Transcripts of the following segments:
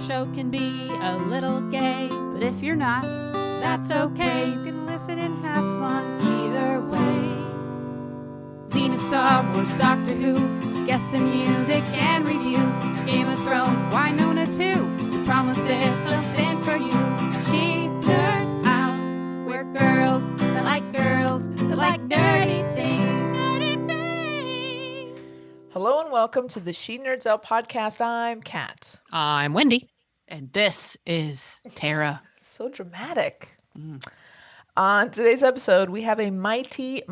show can be a little gay, but if you're not, that's okay. You can listen and have fun either way. Xena, Star Wars, Doctor Who, guests and music and reviews. Game of Thrones, Winona too. So promise there's something for you. She nerds out. We're girls that like dirty things. Dirty things. Hello and welcome to the She Nerds Out podcast. I'm Kat. I'm Wendy. And this is Tara. So dramatic. On today's episode, we have a mighty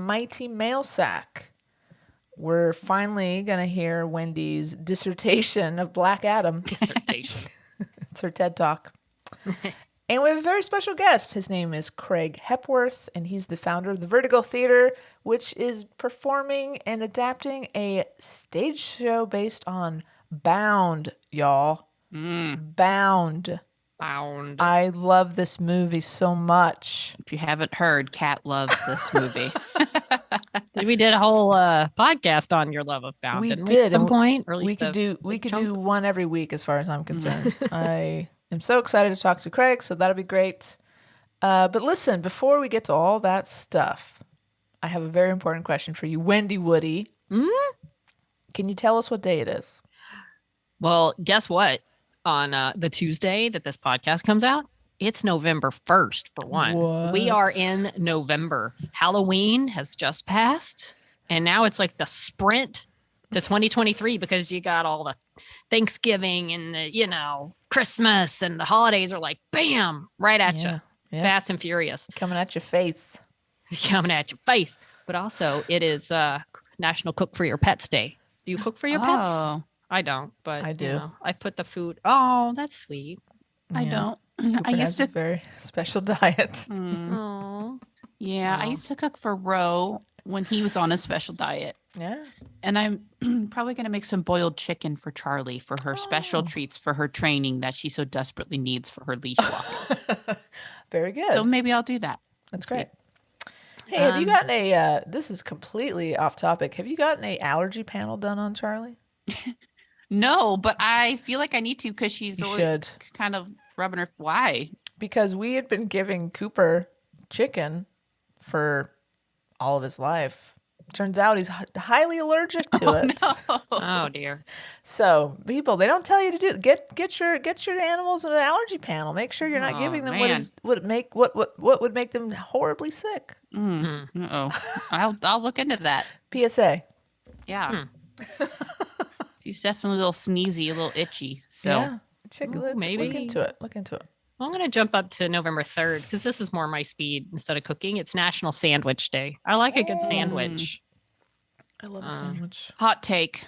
mail sack. We're finally going to hear Wendy's dissertation of Black Adam. Dissertation. It's her TED Talk. And we have a very special guest. His name is Craig Hepworth, and he's the founder of the Vertigo Theatre, which is performing and adapting a stage show based on Bound, y'all. Bound. I love this movie so much. If you haven't heard, Kat loves this movie. We did a whole podcast on your love of Bound, didn't we? At some point, or at least we could do one every week, as far as I'm concerned. I am so excited to talk to Craig, so that'll be great. But listen, before we get to all that stuff, I have a very important question for you, Wendy Woody. Can you tell us what day it is? Well, guess what? On the Tuesday that this podcast comes out, it's November 1st, for one. What? We are in November. Halloween has just passed, and now it's like the sprint to 2023 because you got all the Thanksgiving and the, Christmas, and the holidays are like, bam, right at you. Yeah. Fast and furious. Coming at your face. Coming at your face. But also, it is National Cook for Your Pets Day. Do you cook for your pets? Oh, I don't, but I do. I put the food. Oh, that's sweet. I don't. Cooper I used has a to. very special diet. Oh, Yeah, I Wow. used to cook for Ro when he was on a special diet. Yeah. And I'm probably going to make some boiled chicken for Charlie for her special treats for her training that she so desperately needs for her leash walking. Very good. So maybe I'll do that. That's great. Hey, have you gotten this is completely off topic. Have you gotten a allergy panel done on Charlie? No, but I feel like I need to because she's You always should. kind of rubbing her. Why? Because we had been giving Cooper chicken for all of his life. Turns out he's highly allergic to it. oh dear. So people, they don't tell you to do get your animals in an allergy panel. Make sure you're not giving them man. what would make them horribly sick. I'll look into that. PSA. Yeah. She's definitely a little sneezy, a little itchy. So Yeah. maybe. Look into it. Look into it. Well, I'm going to jump up to November 3rd because this is more my speed instead of cooking. It's National Sandwich Day. I like a good sandwich. I love a sandwich. hot take.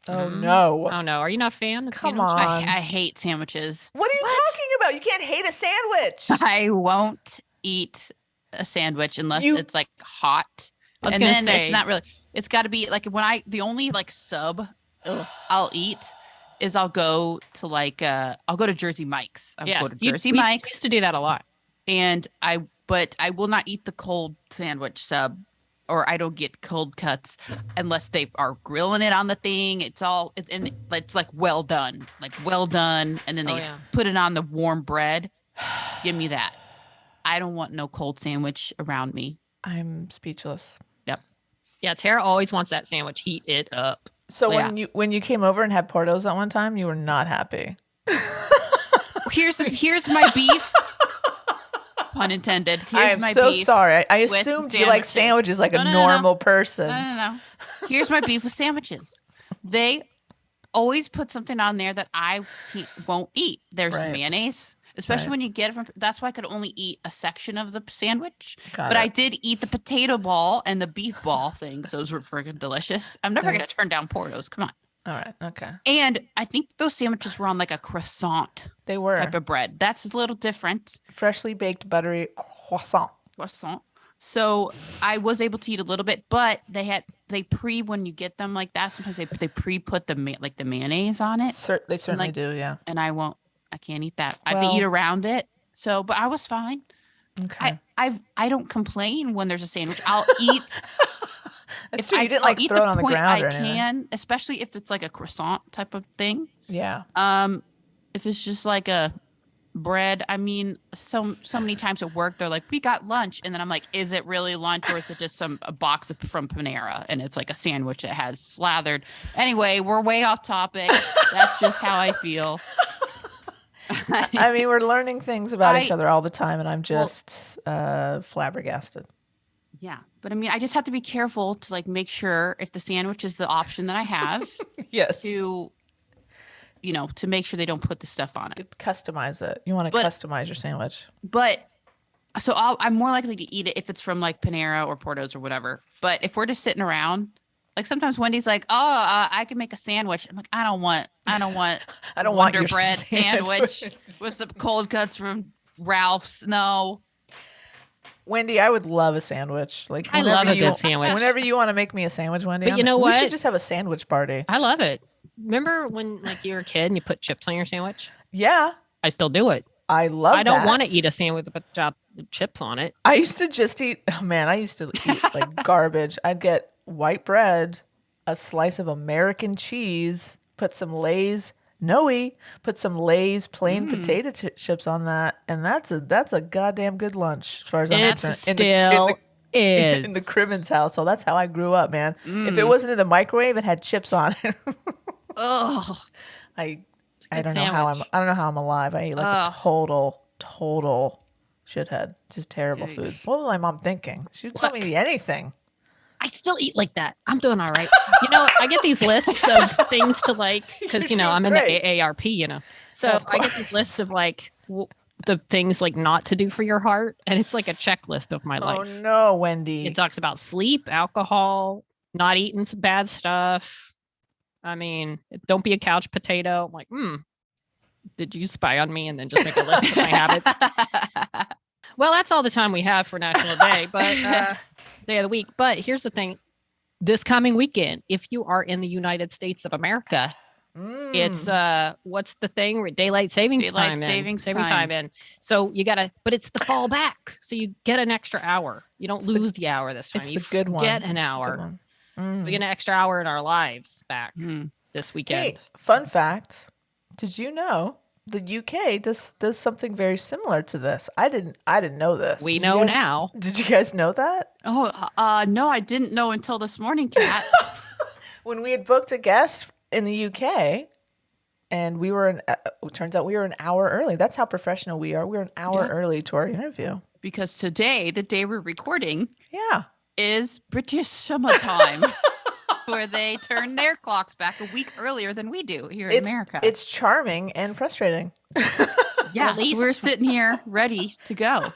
Oh no. Oh no, are you not a fan of Come sandwich? on. I hate sandwiches. What are you talking about? You can't hate a sandwich. I won't eat a sandwich unless it's like hot. I was And gonna then say- it's not really. It's got to be like the only like sub I'll eat is I'll go to Jersey Mike's. I'll go to Jersey we Mike's. used to do that a lot. But I will not eat the cold sandwich sub, or I don't get cold cuts unless they are grilling it on the thing. It's like well done, and then they put it on the warm bread. Give me that. I don't want no cold sandwich around me. I'm speechless. Yep. Yeah, Tara always wants that sandwich. Heat it up. So when you came over and had Portos that one time, you were not happy. Here's my beef. Pun intended. Here's my so beef. sorry. I with assumed you like sandwiches like a No. normal person. No. Here's my beef with sandwiches. They always put something on there that I won't eat. There's Right. mayonnaise, especially when you get it from. That's why I could only eat a section of the sandwich. Got but it. I did eat the potato ball and the beef ball things. Those were friggin' delicious. I'm never gonna turn down Portos. Come on. All right. Okay. And I think those sandwiches were on like a croissant They were type of bread. That's a little different. freshly baked buttery croissant. Croissant. So I was able to eat a little bit, but when you get them like that, sometimes they pre-put the mayonnaise on it, They certainly like- do. Yeah. and I can't eat that. I have to Well- eat around it. So, but I was fine. Okay. I don't complain when there's a sandwich. I'll eat. That's true. You didn't like I'll eat throw it on the point ground or I anything. can, especially if it's like a croissant type of thing. Yeah. if it's just like a bread, I mean, so many times at work they're like, we got lunch, and then I'm like, is it really lunch or is it just a box from Panera and it's like a sandwich that has slathered? Anyway, we're way off topic. That's just how I feel. I mean, we're learning things about each I- other all the time, and I'm just flabbergasted. Yeah, but I mean, I just have to be careful to like make sure if the sandwich is the option that I have Yes. to, to make sure they don't put the stuff on it. Customize it. You want to But- customize your sandwich. But so I'm more likely to eat it if it's from like Panera or Porto's or whatever. But if we're just sitting around, like sometimes Wendy's like, "Oh, I can make a sandwich." I'm like, "I don't want I don't want Wonder your Bread sandwich with some cold cuts from Ralph's." No. Wendy, I would love a sandwich. Like I love a you- good sandwich. Whenever you want to make me a sandwich, Wendy, But you know we should what? just have a sandwich party. I love it. Remember when like you were a kid and you put chips on your sandwich? Yeah, I still do it. I love. I don't that. want to eat a sandwich with chips on it. I used to just eat. Oh man, I used to eat like garbage. I'd get white bread, a slice of American cheese, put some Lay's put some Lay's plain potato chips on that, and that's a goddamn good lunch as far as I'm It concerned. still is. In the Crimmins house, so that's how I grew up, man. If it wasn't in the microwave, it had chips on it. Ugh. I good don't know how sandwich. I don't know how I'm alive. I eat like a Ugh. total shithead. Just terrible food. Yikes. What was my mom thinking? She would tell me to eat anything. I still eat like that. I'm doing all right. I get these lists of things to like because You're I'm in doing the great. AARP. So Of I get these lists of like the things like not to do for your heart, and it's like a checklist of my Oh life. no, Wendy. It talks about sleep, alcohol, not eating some bad stuff. I mean, don't be a couch potato. I'm like, did you spy on me and then just make a list of my habits? Well, that's all the time we have for National Day, but Day of the Week. But here's the thing. This coming weekend, if you are in the United States of America, it's what's the thing? Daylight savings Daylight time. savings Saving time. in. So you gotta, but it's the fall back. So you get an extra hour. You don't lose the hour this time. It's You the good one. get It's an the good hour. one. We get an extra hour in our lives back Mm. this weekend. Hey, fun fact. Did you know the UK does something very similar to this? I didn't know this. We Did you know guys- now. Did you guys know that? Oh, no, I didn't know until this morning, Kat. When we had booked a guest in the UK and we were it turns out we were an hour early. That's how professional we are. We were an hour early to our interview. Because today, the day we're recording, Yeah. is British summertime, where they turn their clocks back a week earlier than we do here in America. It's charming and frustrating. Yeah, At least- we're sitting here ready to go.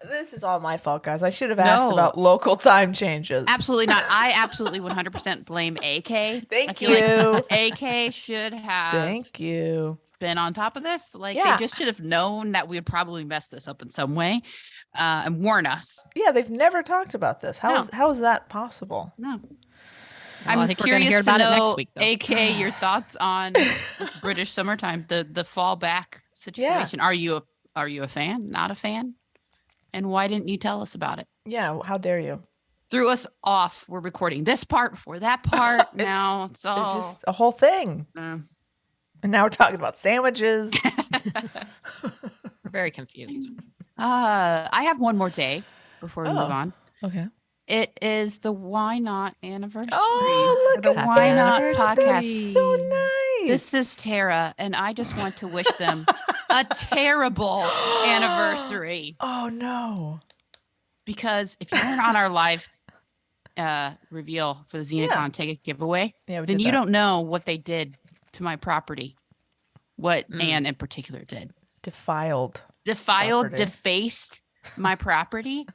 This is all my fault, guys. I should have asked No. about local time changes. Absolutely not. I absolutely 100% blame AK. Thank I feel you. like AK should have Thank you. been on top of this. Like Yeah. they just should have known that we would probably mess this up in some way, and warn us. Yeah, they've never talked about this. No. How is that possible? No. Well, I I'm think we're gonna curious hear to about it next know, week, though. AK, your thoughts on this British summertime, the fall back situation. Are you a fan? Not a fan? And why didn't you tell us about it? Yeah, how dare you? Threw us off. We're recording this part before that part. Now it's all. It's just a whole thing. uh, And now we're talking about sandwiches. We're very confused. I have one more day before we move Oh. on. Okay. It is the Why Not anniversary. Oh, look the at Why Not that. podcast. So nice. This is Tara, and I just want to wish them a terrible anniversary, Oh no. because if you weren't on our live reveal for the XenoCon Yeah. ticket giveaway, Yeah, we then did you that. don't know what they did to my property. What Mm. Anne in particular did. Defiled. Defiled, Property. defaced my property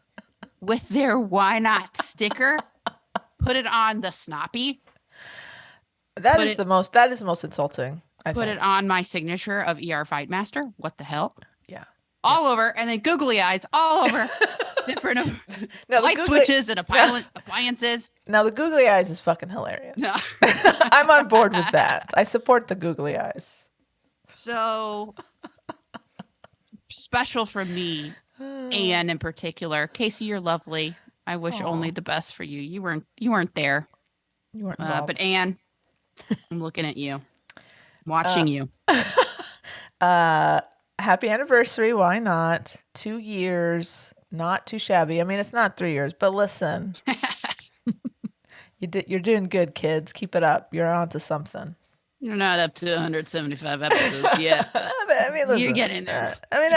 with their Why Not sticker. Put it on the Snoppy. That Put is it- the most insulting. I Put think. it on my signature of ER Fightmaster. What the hell? Yeah. All over, and then googly eyes all over different Now, light switches and appliances. Now the googly eyes is fucking hilarious. No. I'm on board with that. I support the googly eyes. So special for me, Anne in particular. Casey, you're lovely. I wish Aw. only the best for you. You weren't there, You weren't involved. but Anne, I'm looking at you, watching you. Happy anniversary. Why not? 2 years. Not too shabby. I mean, it's not 3 years, but listen, you're doing good, kids. Keep it up. You're on to something. You're not up to 175 episodes yet. I mean, listen, You're getting there. I mean,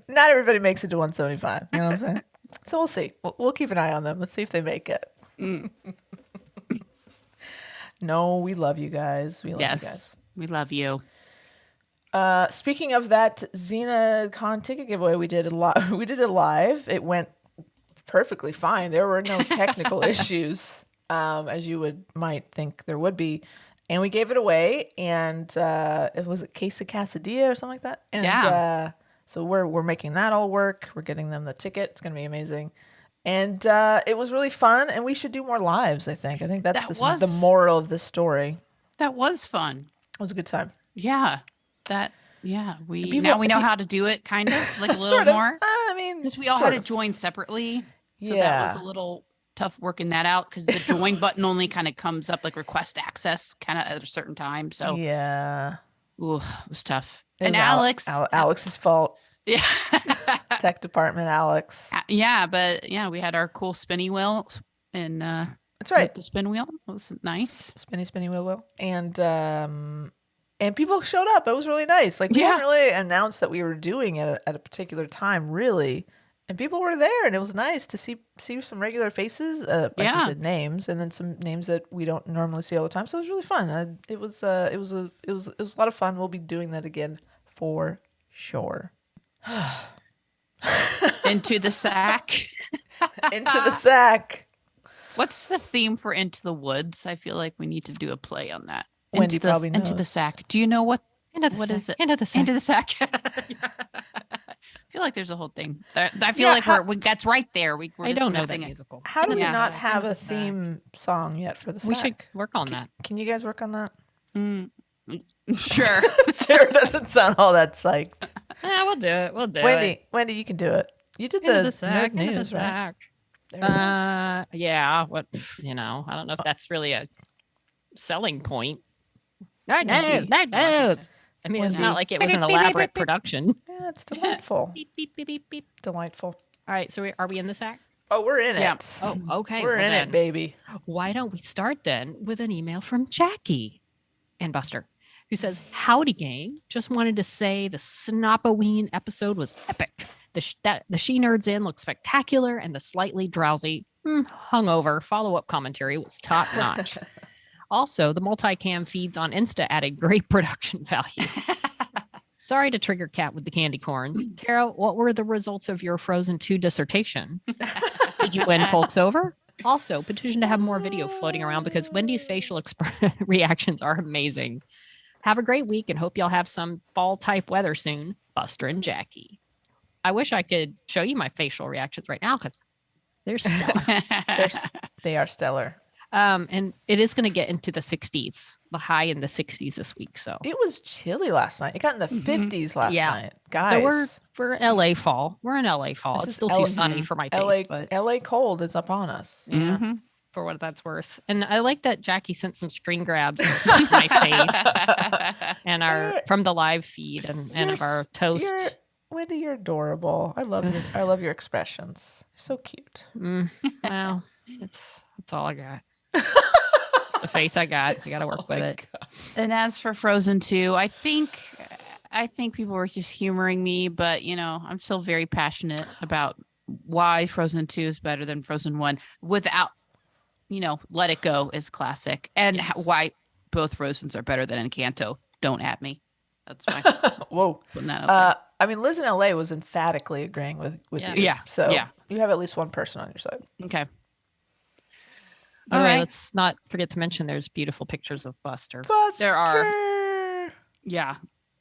not everybody makes it to 175. You know what I'm saying? So we'll see. We'll keep an eye on them. Let's see if they make it. No, we love you guys. We love you guys. We love you. Speaking of that XenaCon ticket giveaway, we did it live. It went perfectly fine. There were no technical issues, as you might think there would be. And we gave it away, and it was a case of quesadilla or something like that. And so we're making that all work. We're getting them the ticket. It's gonna be amazing. And it was really fun, and we should do more lives, I think. I think that's the moral of this story. That was fun. It was a good time. Yeah. We know how to do it, kind of, like a little sort of. more. I mean, because we all had to join separately. So that was a little tough working that out, because the join button only kind of comes up like request access kind of at a certain time. So yeah. Ooh, it was tough. It and was Alex's fault. Yeah. Tech department, Alex. Yeah, but we had our cool spinny wheel, and that's right. The spin wheel was nice. Spinny wheel. And people showed up. It was really nice. Like, we hadn't really announced that we were doing it at a particular time, really. And people were there, and it was nice to see some regular faces, I should say names, and then some names that we don't normally see all the time. So it was really fun. It was a lot of fun. We'll be doing that again for sure. Into the sack. Into the sack. What's the theme for Into the Woods? I feel like we need to do a play on that. Wendy probably knows. Into the sack. Do you know what? What is it? Into the sack. Into the sack. I feel like there's a whole thing. I feel like that's right there. We're I don't know that sing it. musical. How do we not have a theme song yet for the sack? We should work on that. Can you guys work on that? Sure. Tara doesn't sound all that psyched. Yeah, we'll do it. Wendy, you can do it. You did Into the sack. nerd Into the news, right? sack. There it is. Yeah. What? I don't know if that's really a selling point. Nerd news. I mean, it's not like it was an elaborate production. Yeah, it's delightful. Beep, beep, beep, beep, beep. Delightful. All right, so are we in the sack? Oh, we're in Yeah. it. Oh, okay. We're in it, baby. Why don't we start then with an email from Jackie and Buster, who says, "Howdy, gang. Just wanted to say the Snopoween episode was epic. The She Nerds In looked spectacular, and the slightly drowsy, hungover follow-up commentary was top notch. Also, the multicam feeds on Insta added great production value. Sorry to trigger Kat with the candy corns. Tara, what were the results of your Frozen 2 dissertation? Did you win folks over? Also, petition to have more video floating around because Wendy's facial reactions are amazing. Have a great week and hope y'all have some fall-type weather soon. Buster and Jackie." I wish I could show you my facial reactions right now because they're stellar. They are stellar. And it is going to get into the 60s, the high in the 60s this week. So It was chilly last night. It got in the 50s last night. Guys. So we're LA fall. We're in LA fall. This It's is still too sunny for my taste, but LA cold is upon us. Mm-hmm. for what that's worth. And I like that Jackie sent some screen grabs of my face and from the live feed and of our toast. Wendy, you're adorable. I love your expressions. So cute. Well, that's all I got. The face I got. I got to work with it. God. And as for Frozen 2, I think people were just humoring me, but I'm still very passionate about why Frozen 2 is better than Frozen 1 without, Let It Go is classic, and why both Frozens are better than Encanto. Don't at me. That's why. Whoa. Putting that up I mean, Liz in LA was emphatically agreeing with you. Yeah. So you have at least one person on your side. there. Okay. All right. Let's not forget to mention there's beautiful pictures of Buster There are. Yeah.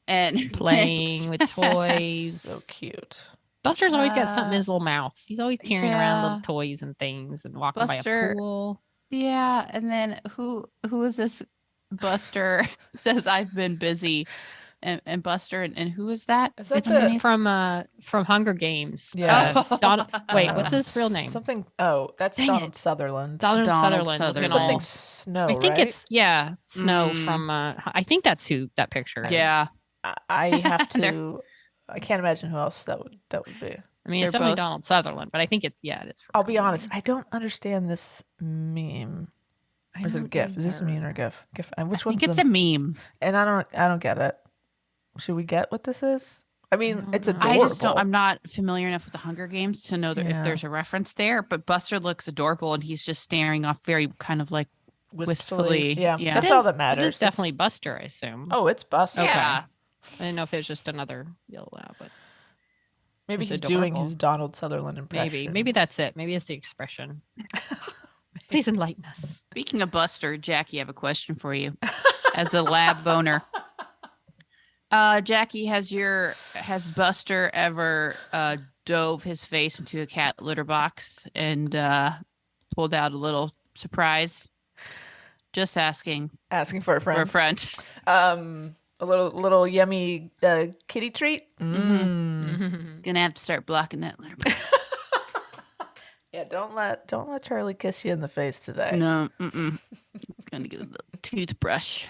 And playing with toys. So cute. Buster's always got something in his little mouth. He's always carrying around little toys and things and walking by a pool. Yeah. And then who is this? Buster says, "I've been busy." And Buster and who is that? Is that It's from Hunger Games. Yeah. Wait, what's his real name? Something. Oh, that's Dang Donald it. Sutherland. Donald Sutherland. Something Snow. I think right? it's Snow from. I think that's who that picture is. Yeah. I have They're- to. I can't imagine who else that would be. I mean, They're it's definitely both- Donald Sutherland, but I think it is. For I'll be Halloween. honest. I don't understand this meme. I Or is it a don't GIF? Is this a either. meme or GIF? GIF. And which I think one's it's the? a meme. And I don't get it. Should we get what this is? I mean, don't it's know. adorable. I just don't. I'm not familiar enough with the Hunger Games to know that Yeah. if there's a reference there. But Buster looks adorable, and he's just staring off, very kind of like wistfully. Yeah, Yeah. that's It all is- that matters. It is definitely Buster, I assume. Oh, it's Buster. Okay. Yeah. I didn't know if it was just another yellow lab, but Maybe It's he's doing adorable. his Donald Sutherland impression. maybe that's it. Maybe it's the expression. Please enlighten us. Speaking of Buster, Jackie, I have a question for you as a lab owner. Jackie, has Buster ever dove his face into a cat litter box and pulled out a little surprise? Just asking Asking for a for a friend. friend. A little yummy kitty treat. Gonna have to start blocking that litter box. Yeah, don't let Charlie kiss you in the face today. No, gonna get a little toothbrush.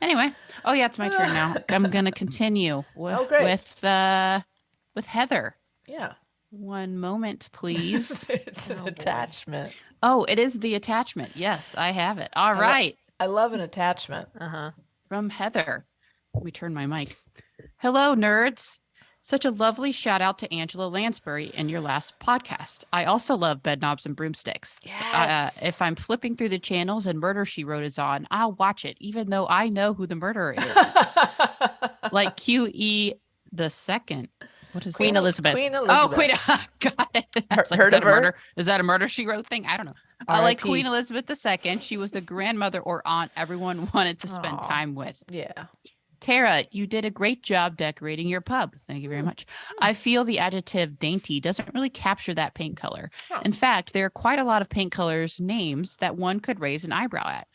Anyway, oh yeah, it's my turn now. I'm gonna continue Oh, great. with Heather. Yeah. One moment, please. It's an Oh, boy. attachment. Oh, it is the attachment. Yes, I have it. All right. I love an attachment. Uh-huh. From Heather. Let me turn my mic. Hello, nerds. Such a lovely shout out to Angela Lansbury in your last podcast. I also love Bed Knobs and Broomsticks. Yes. If I'm flipping through the channels and Murder She Wrote is on, I'll watch it, even though I know who the murderer is. Like QE the second. What is Queen that? Elizabeth. Queen Elizabeth. Oh, Queen. Got it. I was like, Heard is that of a her? murder? Is that a Murder She Wrote thing? I don't know. I like R.I.P.. Queen Elizabeth II. She was the grandmother or aunt everyone wanted to spend Aw. time with. Yeah. Tara, you did a great job decorating your pub. Thank you very much. I feel the adjective dainty doesn't really capture that paint color. Oh. In fact, there are quite a lot of paint colors names that one could raise an eyebrow at.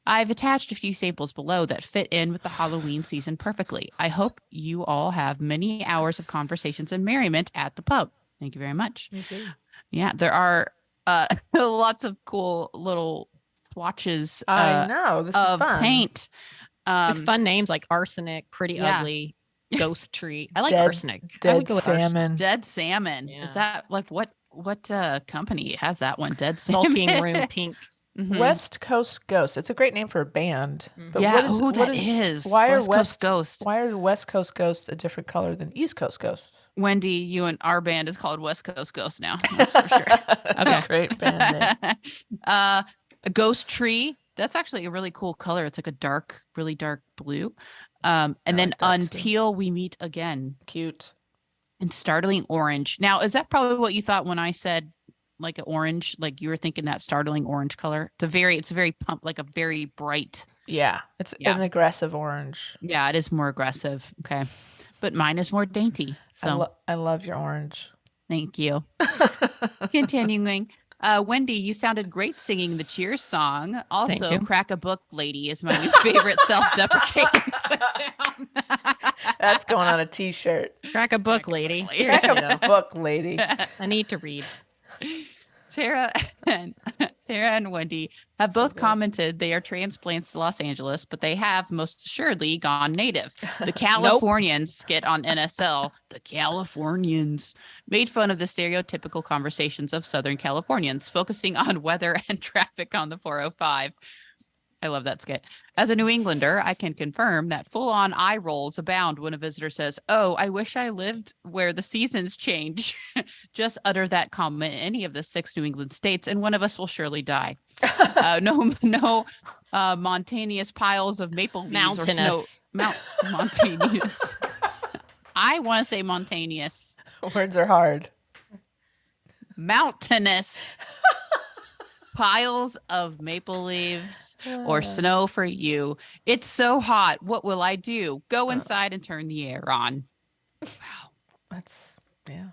I've attached a few samples below that fit in with the Halloween season perfectly. I hope you all have many hours of conversations and merriment at the pub. Thank you very much. Me too. Yeah, there are lots of cool little swatches I know. This is of fun. paint. With fun names like arsenic, pretty yeah. ugly, ghost tree. I like Dead- arsenic. I Dead would go with arsenic. salmon. Dead Salmon. Yeah. Is that like what company has that one? Dead Salmon. Sulking room pink. Mhm. West Coast Ghost. It's a great name for a band. But Yeah, what is, who what that is- is. Why West are Coast Ghost. Why are West Coast Ghosts a different color than East Coast Ghosts? Wendy, you and our band is called West Coast Ghost now. That's for sure. That's Okay. a great band name. A ghost tree. That's actually a really cool color. It's like a really dark blue. And I then like that too. Until We Meet Again Cute. in startling orange. Now, is that probably what you thought when I said like an orange? Like you were thinking that startling orange color? It's a very pump, like a very bright. Yeah. It's Yeah. an aggressive orange. Yeah, it is more aggressive. Okay. But mine is more dainty. So I love your orange. thank you. Continuing. Wendy, you sounded great singing the Cheers song. Also, you. Crack a Book Lady is my new favorite self-deprecating put-down. That's going on a t-shirt. Crack a book, lady. Crack Seriously, Crack though. a book, lady. I need to read. Tara and Wendy have both commented they are transplants to Los Angeles, but they have most assuredly gone native. The Californians skit on NSL, the Californians, made fun of the stereotypical conversations of Southern Californians, focusing on weather and traffic on the 405. I love that skit. As a New Englander, I can confirm that full-on eye rolls abound when a visitor says, "Oh, I wish I lived where the seasons change." Just utter that comment in any of the 6 New England states, and one of us will surely die. No mountainous piles of maple leaves or snow. Mountainous. Mountainous. I want to say mountainous. Words are hard. Mountainous. Piles of maple leaves or snow for you. It's so hot. What will I do? Go inside and turn the air on. Wow. That's yeah.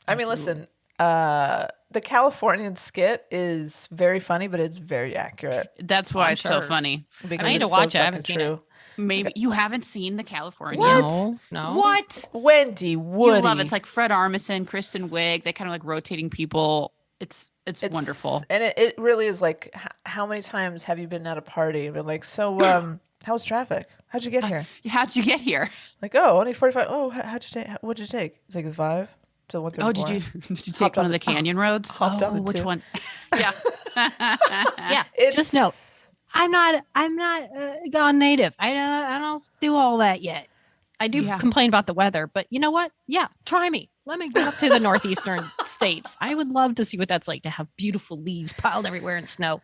I mean, listen, the Californian skit is very funny, but it's very accurate. That's why I'm it's so sure. funny. Because need to it's watch so it. I haven't fucking seen it. true. Maybe you haven't seen the Californians. What? No. What? Wendy, Woody. You love it. It's like Fred Armisen, Kristen Wiig. They kind of like rotating people. It's wonderful. And it really is like, how many times have you been at a party and been like, so, How was traffic? How'd you get here? How'd you get here? Like, oh, only 45. Oh, how'd you take? What'd you take? Take the 5 to 134. Oh, did you take Hopped one on of the canyon roads? hopped on the which 2. one? Yeah. Yeah. It's Just know, I'm not gone native. I don't do all that yet. I do Yeah. complain about the weather, but you know what? Yeah, try me. Let me go up to the northeastern states. I would love to see what that's like to have beautiful leaves piled everywhere in snow.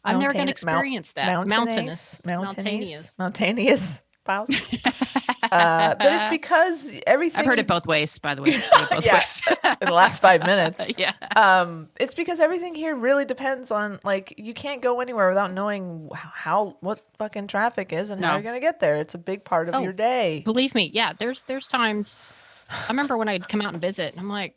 I'm never going to experience that. Mountainous piles. But it's because everything. I've heard it both ways, by the way. I've heard it both ways. In the last 5 minutes. Yeah. It's because everything here really depends on, like, you can't go anywhere without knowing what fucking traffic is and how you're gonna get there. It's a big part of your day. Believe me, yeah. There's times. I remember when I'd come out and visit, and I'm like,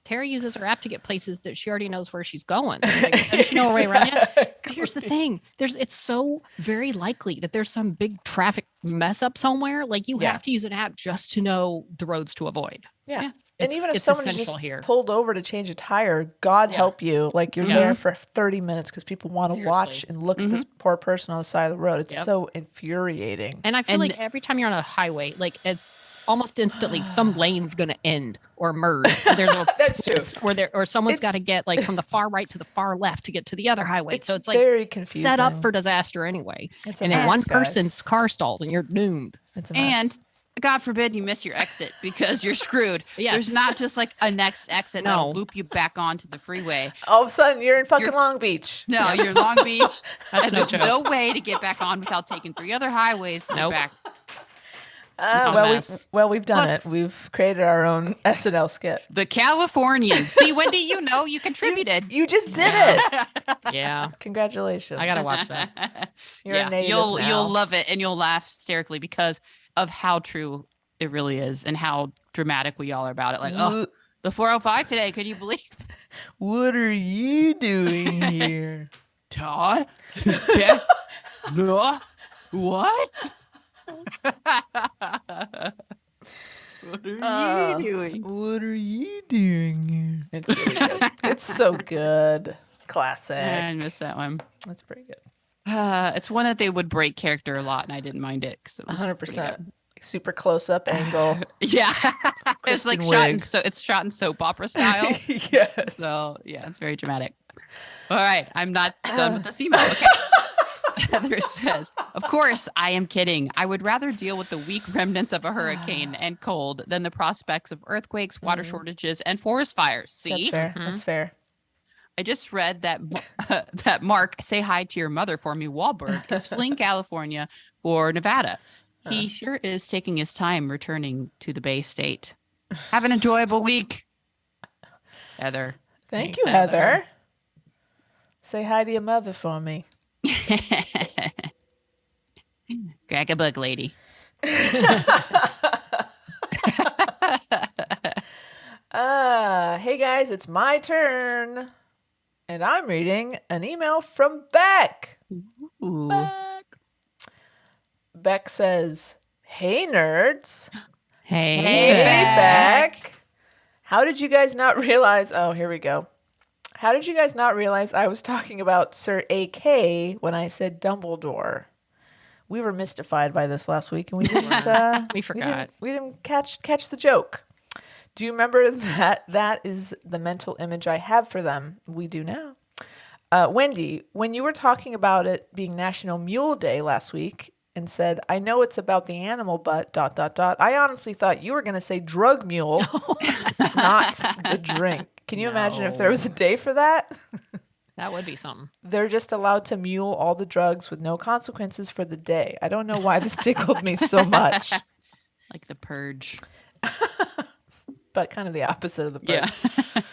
Terry uses her app to get places that she already knows where she's going. Like, does she know her way around yet? But here's the thing: it's so very likely that there's some big traffic mess up somewhere. Like you have to use an app just to know the roads to avoid. Yeah. And even if it's someone essential just here. pulled over to change a tire, God help you. Like, you're there for 30 minutes because people want to watch and look at this poor person on the side of the road. It's so infuriating. And I feel like every time you're on a highway, like almost instantly, some lane's going to end or merge. There's a That's true. Or someone's got to get like from the far right to the far left to get to the other highway. So it's like very confusing. Set up for disaster anyway. It's a and then mess, one guys. person's car stalls and you're doomed. It's a mess. And God forbid you miss your exit because you're screwed. Yes. There's not just like a next exit that'll loop you back onto the freeway. all of a sudden, you're in fucking Long Beach. No, you're Long Beach. That's and no there's joke. no way to get back on without taking 3 other highways to get Nope. back. We've done it. We've created our own SNL skit. The Californians. See, Wendy, you contributed. You just did it. Yeah. Congratulations. I got to watch that. You're a native you'll now. you'll love it and you'll laugh hysterically because of how true it really is and how dramatic we all are about it. Like, oh, the 405 today. Could you believe? What are you doing here? Todd? Yeah. No. What? What are you doing? What are you doing here? It's really good. It's so good. Classic. I missed that one. That's pretty good. It's one that they would break character a lot, and I didn't mind it because it was 100%. Super close up angle. Yeah, it's like Kristen shot in it's shot in soap opera style. Yes. So yeah, it's very dramatic. All right, I'm not done with this email. Okay. Heather says, of course, I am kidding. I would rather deal with the weak remnants of a hurricane and cold than the prospects of earthquakes, water shortages, and forest fires. See? That's fair. That's fair. I just read that that Mark, say hi to your mother for me, Wahlberg, is fleeing California for Nevada. He sure is taking his time returning to the Bay State. Have an enjoyable week, Heather. Thank you, Heather. Say hi to your mother for me. Crack a bug, lady. Hey guys, it's my turn. And I'm reading an email from Beck. Ooh. Beck says, "Hey nerds." Hey. Hey Beck. How did you guys not realize? Oh, here we go. How did you guys not realize I was talking about Sir A.K. when I said Dumbledore? We were mystified by this last week, and we didn't. We forgot. We didn't catch the joke. Do you remember that? That is the mental image I have for them. We do now. Wendy, when you were talking about it being National Mule Day last week and said, "I know it's about the animal, but ... I honestly thought you were going to say drug mule, not the drink. Can you imagine if there was a day for that? That would be something. They're just allowed to mule all the drugs with no consequences for the day. I don't know why this tickled me so much." Like the purge. But kind of the opposite of the purge.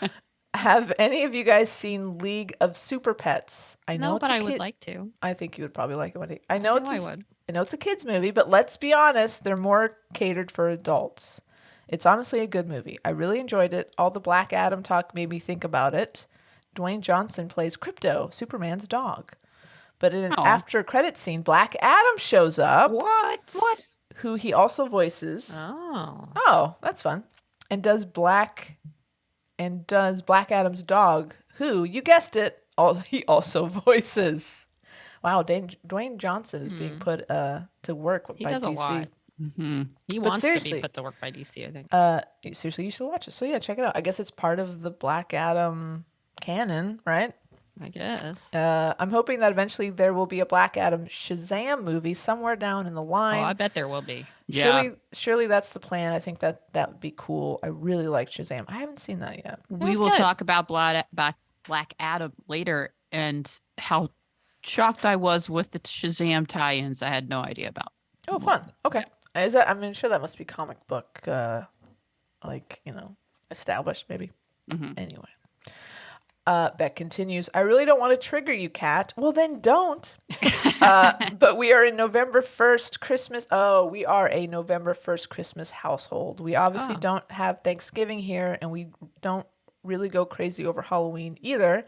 Yeah. Have any of you guys seen League of Super Pets? I know No, it's but a I would kid- like to. I think you would probably like it, Wendy. I know know I would. I know it's a kids movie, but let's be honest, they're more catered for adults. It's honestly a good movie. I really enjoyed it. All the Black Adam talk made me think about it. Dwayne Johnson plays Crypto, Superman's dog. But in an after credit scene, Black Adam shows up. What? Who he also voices. Oh. Oh, that's fun. And does Black Adam's dog, who, you guessed it, he also voices. Wow, Dwayne Johnson is being put to work He by does a DC. lot. Mm-hmm. He But wants to seriously, be put to work by DC, I think. Seriously, you should watch it. So yeah, check it out. I guess it's part of the Black Adam canon, right? I guess. I'm hoping that eventually there will be a Black Adam Shazam movie somewhere down in the Oh, line. I bet there will be. Yeah. Surely that's the plan. I think that would be cool. I really like Shazam. I haven't seen that yet. We was will good. talk about Black Adam later and how shocked I was with the Shazam tie-ins. I had no idea about. Oh, fun. Okay. Is that? I mean, sure that must be comic book, established maybe. Mhm. Anyway. Beck continues, I really don't want to trigger you, Kat. Well, then don't. But we are in November 1st Christmas. Oh, we are a November 1st Christmas household. We obviously don't have Thanksgiving here, and we don't really go crazy over Halloween either.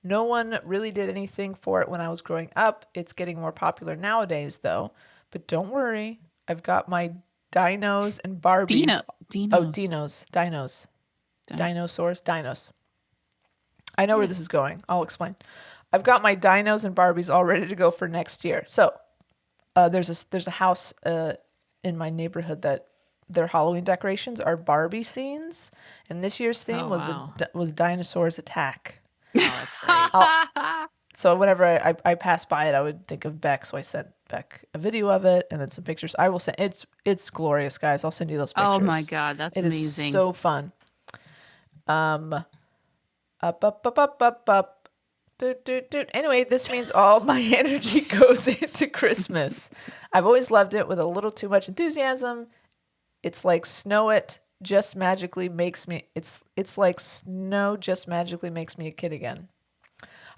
No one really did anything for it when I was growing up. It's getting more popular nowadays, though. But don't worry. I've got my dinos and Barbies. Dinos. Dinosaurs. Dinos. I know where this is going. I'll explain. I've got my dinos and Barbies all ready to go for next year. So there's a house in my neighborhood that their Halloween decorations are Barbie scenes, and this year's theme was dinosaurs attack. Oh, that's great. So whenever I pass by it, I would think of Beck. So I sent Beck a video of it and then some pictures. I will send. It's glorious, guys. I'll send you those pictures. Oh my God, that's amazing. It is so fun. Up. Doot. Anyway, this means all my energy goes into Christmas. I've always loved it with a little too much enthusiasm. It's like snow just magically makes me it's like snow just magically makes me a kid again.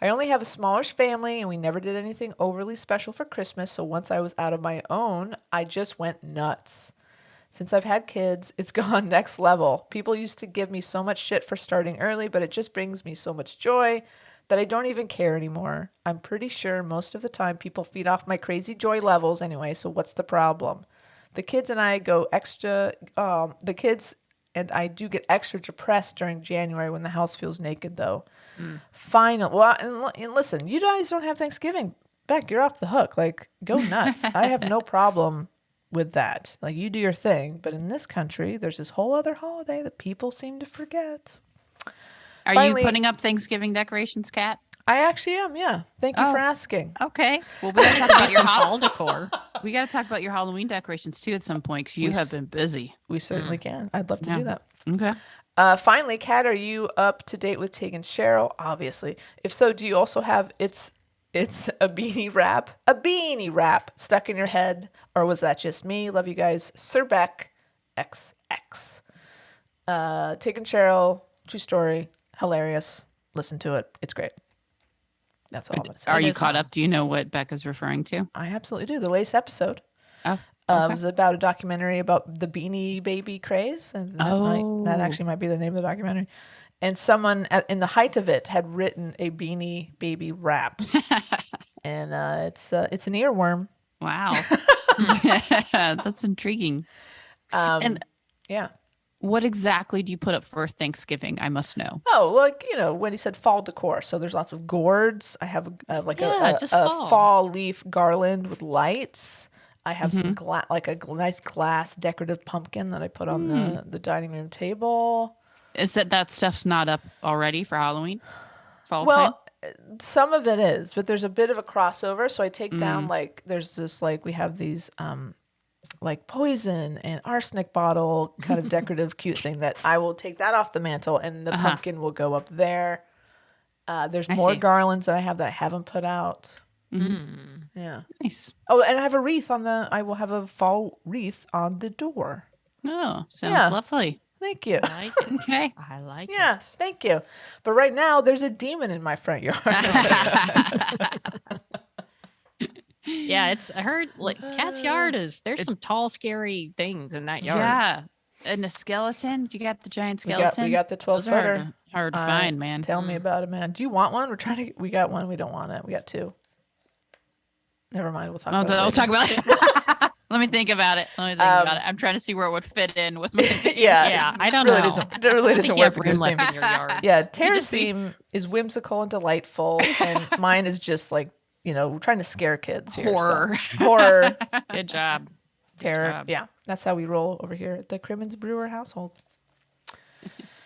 I only have a smallish family and we never did anything overly special for Christmas, so once I was out of my own, I just went nuts. Since I've had kids, it's gone next level. People used to give me so much shit for starting early, but it just brings me so much joy that I don't even care anymore. I'm pretty sure most of the time people feed off my crazy joy levels anyway, so what's the problem? The kids and I do get extra depressed during January when the house feels naked, though. Final. Well, and listen, you guys don't have Thanksgiving. Beck, you're off the hook. Like, go nuts. I have no problem with that. Like, you do your thing. But in this country, there's this whole other holiday that people seem to forget. Are you putting up Thanksgiving decorations, Kat? I actually am, yeah. Thank you for asking. Okay. Well, we got to talk about your fall decor. We got to talk about your Halloween decorations too at some point because you have been busy. We certainly can. I'd love to do that. Okay. Finally, Kat, are you up to date with Tig and Cheryl? Obviously. If so, do you also have it's a beanie wrap? A beanie wrap stuck in your head? Or was that just me? Love you guys. Sir Beck, XX. Tig and Cheryl, true story, hilarious. Listen to it. It's great. That's all I'm going to say. Are you caught up? Do you know what Becca's referring to? I absolutely do. The latest episode. Oh. It was about a documentary about the Beanie Baby craze, and that actually might be the name of the documentary. And someone in the height of it had written a Beanie Baby rap, and it's an earworm. Wow, that's intriguing. And yeah, what exactly do you put up for Thanksgiving? I must know. Oh, like when he said fall decor, so there's lots of gourds. I have a fall leaf garland with lights. I have some a nice glass decorative pumpkin that I put on the dining room table. Is that stuff's not up already for Halloween? Fall time? Some of it is, but there's a bit of a crossover. So I take down there's this we have these poison and arsenic bottle kind of decorative cute thing that I will take that off the mantle and the pumpkin will go up there. There's more garlands that I have that I haven't put out. Yeah. Nice. Oh, and I have a wreath I will have a fall wreath on the door. Oh, sounds lovely. Thank you. I like it. Okay. I like Yeah, it. thank you. But right now, there's a demon in my front yard. Yeah, I heard Kat's yard there's some tall, scary things in that yard. Yeah. And a skeleton? You got the giant skeleton? We got the 12-footer. Hard to find, man. Tell me about it, man. Do you want one? We got one. We don't want it. We got two. Never mind. We'll talk about it. We'll talk about it. Let me think about it. I'm trying to see where it would fit in with me. Yeah. I don't really know. It really doesn't work with your room left theme. in your yard. Yeah, Tara's theme is whimsical and delightful, and mine is just like we're trying to scare kids here. so- Horror. Horror, Good job. terror. job. Yeah, that's how we roll over here at the Crimmins Brewer household.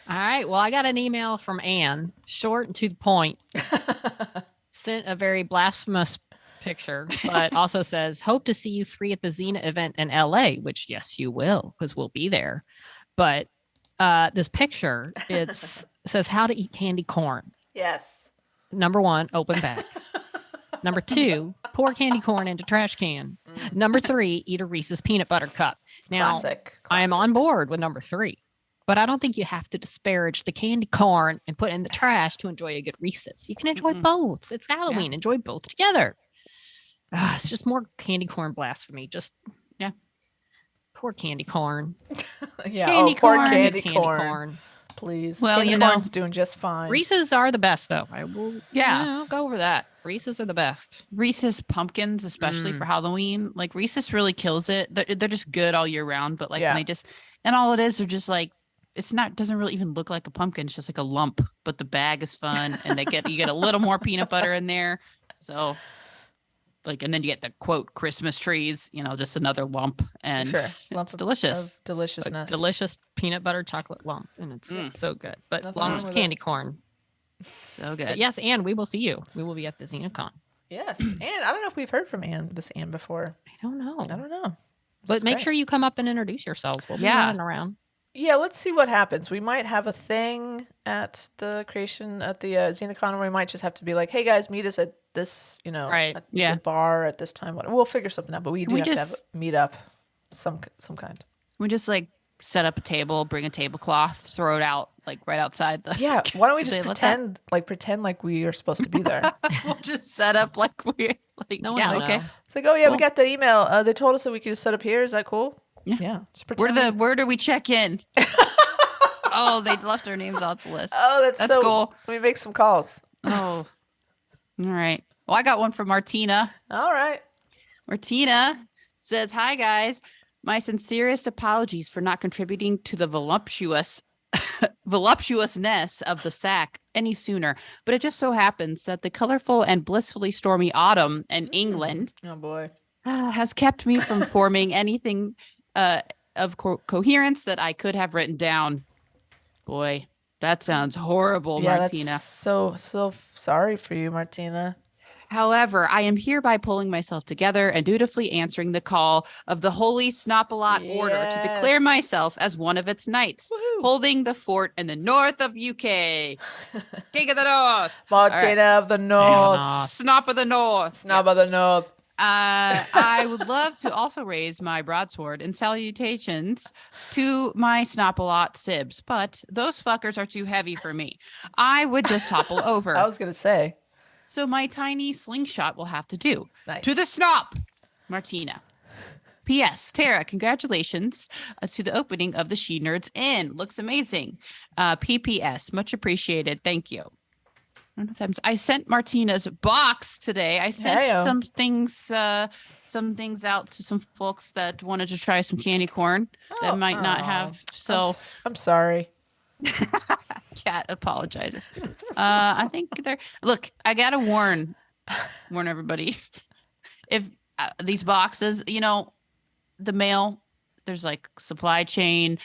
All right. Well, I got an email from Anne, short and to the point. Sent a very blasphemous picture, but also says, hope to see you three at the Xena event in LA, which, yes, you will, because we'll be there. But this picture, says how to eat candy corn. Yes. Number 1, open bag. Number 2, pour candy corn into trash can. Number 3, eat a Reese's peanut butter cup. Now, Classic. I am on board with number 3, but I don't think you have to disparage the candy corn and put it in the trash to enjoy a good Reese's. You can enjoy both. It's Halloween. Enjoy both together. It's just more candy corn blasphemy. Just, Yeah. poor candy corn. Yeah. Candy poor corn. candy, Candy corn. corn. Please. Well, candy you know- corn's doing just fine. Reese's are the best, though. I will. Yeah. I'll go over that. Reese's are the best. Reese's pumpkins, especially for Halloween. Like Reese's really kills it. They're just good all year round. But like Yeah. when they just, and all it is, they're just like, doesn't really even look like a pumpkin. It's just like a lump, but the bag is fun. And you get a little more peanut butter in there. So like, and then you get the quote Christmas trees, just another lump, and Sure. Lump it's delicious. of deliciousness. Delicious peanut butter chocolate lump, and it's so good. But Nothing along wrong with with candy corn. So good. But yes, Anne, we will see you. We will be at the XenaCon. Yes. And I don't know if we've heard from this Anne before. I don't know. I don't know. But This make is sure you come up and introduce yourselves. We'll be Yeah. running around. Yeah, let's see what happens. We might have a thing at the XenaCon where we might just have to be like, hey guys, meet us at this, Right. at Yeah. the bar at this time. We'll figure something out, but we do We have to have just- a meet up some kind. We just like set up a table, bring a tablecloth, throw it out like right outside the. Yeah, why don't we Did just they let that? pretend like we are supposed to be there? We'll just set up like we like. No one yeah, will okay. know. It's like, oh yeah, we Cool. got the email. They told us that we could just set up here. Is that cool? Yeah. Just pretend. Where do we check in? Oh, they left our names off the list. Oh, that's That's so cool. Let me make some calls. Oh, all right. Well, I got one from Martina. All right. Martina says, "Hi guys, my sincerest apologies for not contributing to the voluptuousness of the sack any sooner, but it just so happens that the colorful and blissfully stormy autumn in England Oh boy. has kept me from forming anything of coherence that I could have written down." Boy, that sounds horrible, Yeah, Martina. that's so sorry for you, Martina. However, I am hereby pulling myself together and dutifully answering the call of the Holy Snopalot Order to declare Yes. myself as one of its knights, Woohoo. holding the fort in the north of UK. King of the North. Martina of the North. North. Snop of the North. Snob of the North. I would love to also raise my broadsword in salutations to my Snopalot sibs, but those fuckers are too heavy for me. I would just topple over. I was gonna say. So my tiny slingshot will have to do. Nice. To the snop, Martina. P.S. Tara, congratulations to the opening of the She Nerds Inn. Looks amazing. P.P.S. Much appreciated. Thank you. I don't know if that means I sent Martina's box today. I sent Heyo. some things out to some folks that wanted to try some candy corn that might not have. So I'm sorry. Cat apologizes. I think they're look. I gotta warn everybody. If these boxes, the mail, there's like supply chain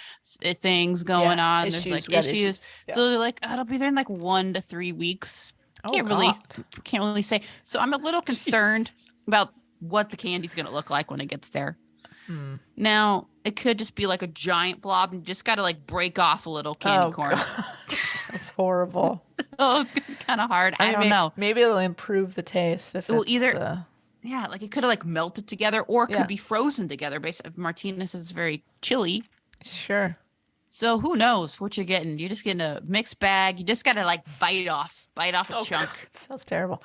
things going on. Issues, There's we got like issues. Yeah. So they're like, it'll be there in like 1 to 3 weeks. Oh, Can't God. really say. So I'm a little concerned about what the candy's gonna look like when it gets there. Now it could just be like a giant blob, and you just gotta like break off a little candy corn. God. That's horrible. Oh, it's gonna be kind of hard. I don't know. Maybe it'll improve the taste if Well, it's either- Yeah, like it could have like melted together, or it Yeah. could be frozen together. Basically, Martina says it's very chilly. sure. So who knows what you're getting? You're just getting a mixed bag. You just gotta like bite off a chunk. It sounds terrible.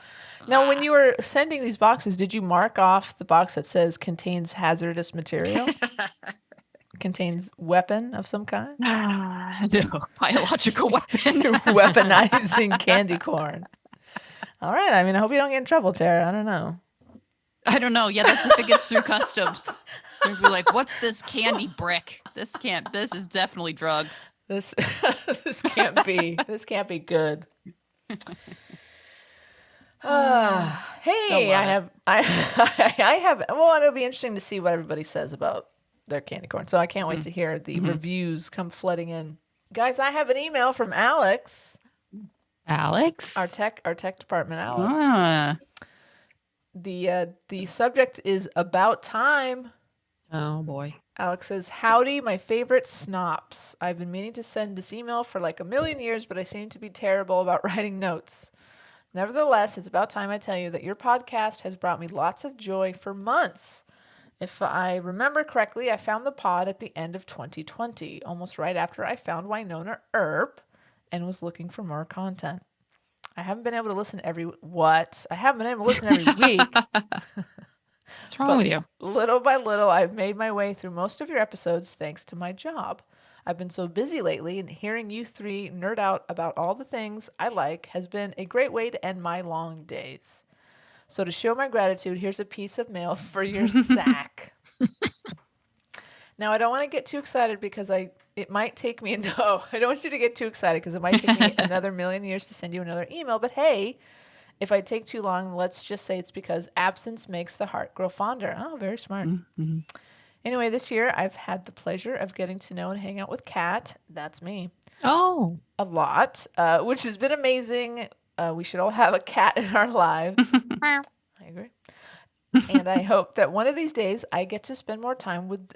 Now, when you were sending these boxes, did you mark off the box that says contains hazardous material? Contains weapon of some kind? No, biological weapon. Weaponizing candy corn. All right. I mean, I hope you don't get in trouble, Tara. I don't know. I don't know. Yeah, that's if it gets through customs. They'd be like, "What's this candy brick? This is definitely drugs." This this can't be good. Hey, love I have, I have. Well, it'll be interesting to see what everybody says about their candy corn. So I can't wait to hear the reviews come flooding in. Guys, I have an email from Alex, Alex? our tech department. Alex. Ah. The subject is about time. Oh, boy. Alex says, "Howdy, my favorite snops. I've been meaning to send this email for like a million years, but I seem to be terrible about writing notes. Nevertheless, it's about time I tell you that your podcast has brought me lots of joy for months. If I remember correctly, I found the pod at the end of 2020, almost right after I found Winona Earp and was looking for more content. I haven't been able to listen every week. What's wrong with you? Little by little, I've made my way through most of your episodes thanks to my job. I've been so busy lately, and hearing you three nerd out about all the things I like has been a great way to end my long days. So to show my gratitude, here's a piece of mail for your sack." Now, I don't want to get too excited because it might take me, no, I don't want you to get too excited because it might take me another million years to send you another email. But hey, if I take too long, let's just say it's because absence makes the heart grow fonder. Oh, very smart. Mm-hmm. Anyway, this year I've had the pleasure of getting to know and hang out with Kat, that's me, Oh. a lot, which has been amazing. We should all have a cat in our lives. I agree. And I hope that one of these days I get to spend more time with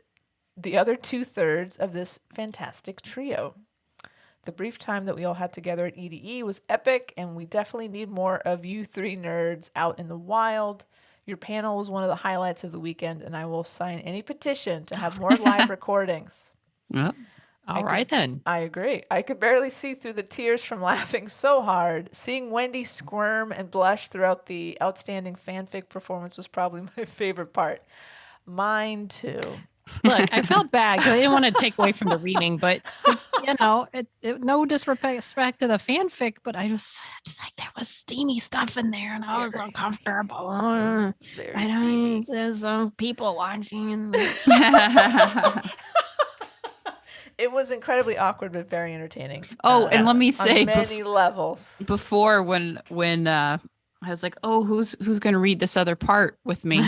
the other 2/3 of this fantastic trio. The brief time that we all had together at EDE was epic, and we definitely need more of you three nerds out in the wild. Your panel was one of the highlights of the weekend, and I will sign any petition to have more live recordings. Yep. All right, then. I agree. I could barely see through the tears from laughing so hard. Seeing Wendy squirm and blush throughout the outstanding fanfic performance was probably my favorite part. Mine too. Look, I felt bad because I didn't want to take away from the reading, but it's, no disrespect to the fanfic, but it's like there was steamy stuff in there, and I was uncomfortable. There's people watching. It was incredibly awkward, but very entertaining. Oh, and let me say, on many levels. Before when I was like, oh, who's going to read this other part with me?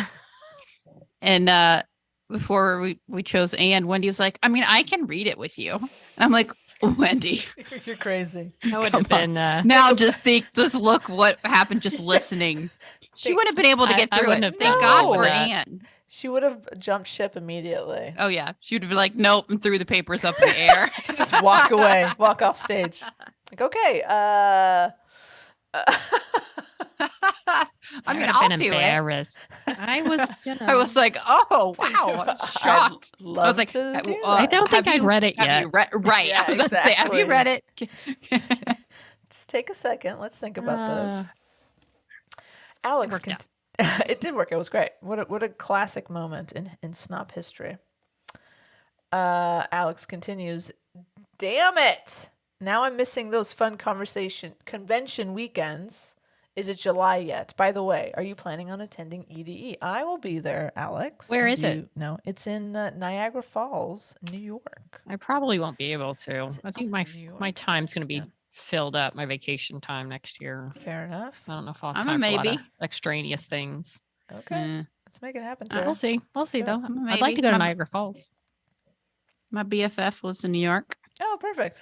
And before we chose Anne, Wendy was like, I mean, I can read it with you. And I'm like, Wendy, You're crazy. That would have been. Now just look what happened just listening. She would have been able to get through it. Thank God for Anne. She would have jumped ship immediately. Oh yeah, she would have been like, nope, and threw the papers up in the air. Just walk away, walk off stage. Like, okay. I mean, would have I'll been do embarrassed. I was, I was like, oh wow, I'm shocked. I was like, I don't think I've read it yet. Right. Yeah, I was going to say, have you read it? Just take a second. Let's think about this. Alex, it did work. It was great. What a classic moment in Snop history. Alex continues, damn it. Now I'm missing those fun convention weekends. Is it July yet? By the way, are you planning on attending EDE? I will be there, Alex. Where is it? No, it's in Niagara Falls, New York. I probably won't be able to. I think my time's going to be filled up, my vacation time next year. Fair enough. I don't know if I'll have I'm time a for a lot maybe. of extraneous things. Okay. Let's make it happen, Tara. We'll see. We'll see, though. I'm a I'd like to go to maybe. Niagara Falls. My BFF lives in New York, Oh, perfect.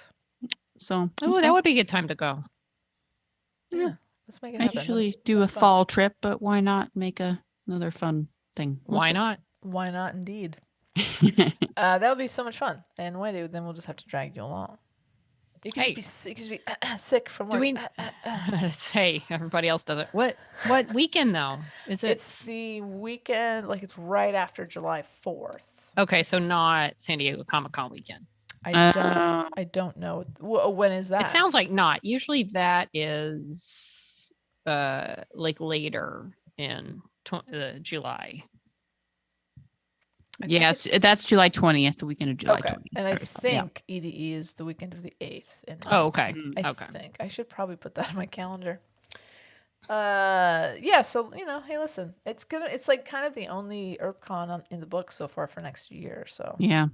so Oh, that would be a good time to go. Yeah. Let's make it I happen. usually do a fall trip, but why not make another fun thing? Why not? Why not, indeed. That would be so much fun. And Wendy, then we'll just have to drag you along. You could just be sick from work. Do we? Hey, everybody else does it. What weekend though? Is it? It's the weekend, like it's right after July 4th. Okay, so not San Diego Comic-Con weekend. I don't know. When is that? It sounds like not. Usually that is like later in July. Yes, that's July 20th, the weekend of July 20th. And I think EDE is the weekend of the 8th. Oh, okay. I think I should probably put that on my calendar. Yeah, so hey, listen, it's like kind of the only ERPCon in the book so far for next year. So Yeah.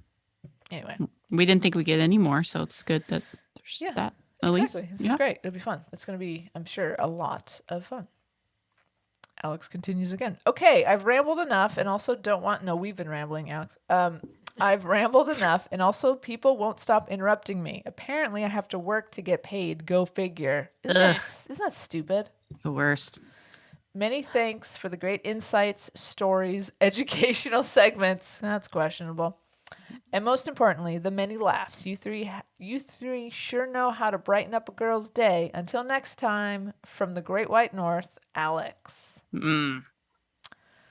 Anyway, we didn't think we'd get any more, so it's good that there's that at exactly. least. This is great. It'll be fun. It's going to be, I'm sure, a lot of fun. Alex continues again. Okay, I've rambled enough and also don't want... No, we've been rambling, Alex. I've rambled enough and also people won't stop interrupting me. Apparently, I have to work to get paid. Go figure. Isn't that stupid? It's the worst. Many thanks for the great insights, stories, educational segments. That's questionable. And most importantly, the many laughs. You three sure know how to brighten up a girl's day. Until next time, from the Great White North, Alex. All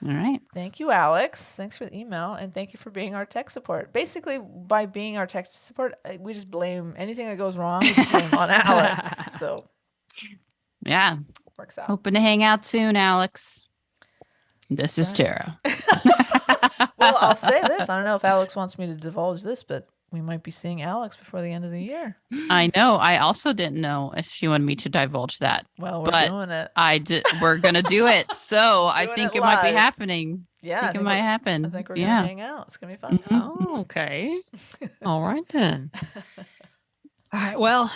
right. Thank you, Alex. Thanks for the email, and thank you for being our tech support. Basically, by being our tech support, we just blame anything that goes wrong. We just blame on Alex. So Yeah. works out. Hoping to hang out soon, Alex. This is Tara. Well, I'll say this. I don't know if Alex wants me to divulge this, but we might be seeing Alex before the end of the year. I know. I also didn't know if she wanted me to divulge that. Well, we're But doing it. We're gonna do it. So I Doing think it it might be live. happening. Yeah, I think it might happen. I think we're gonna Yeah. hang out. It's gonna be fun. Oh, okay. All right then. All right. Well,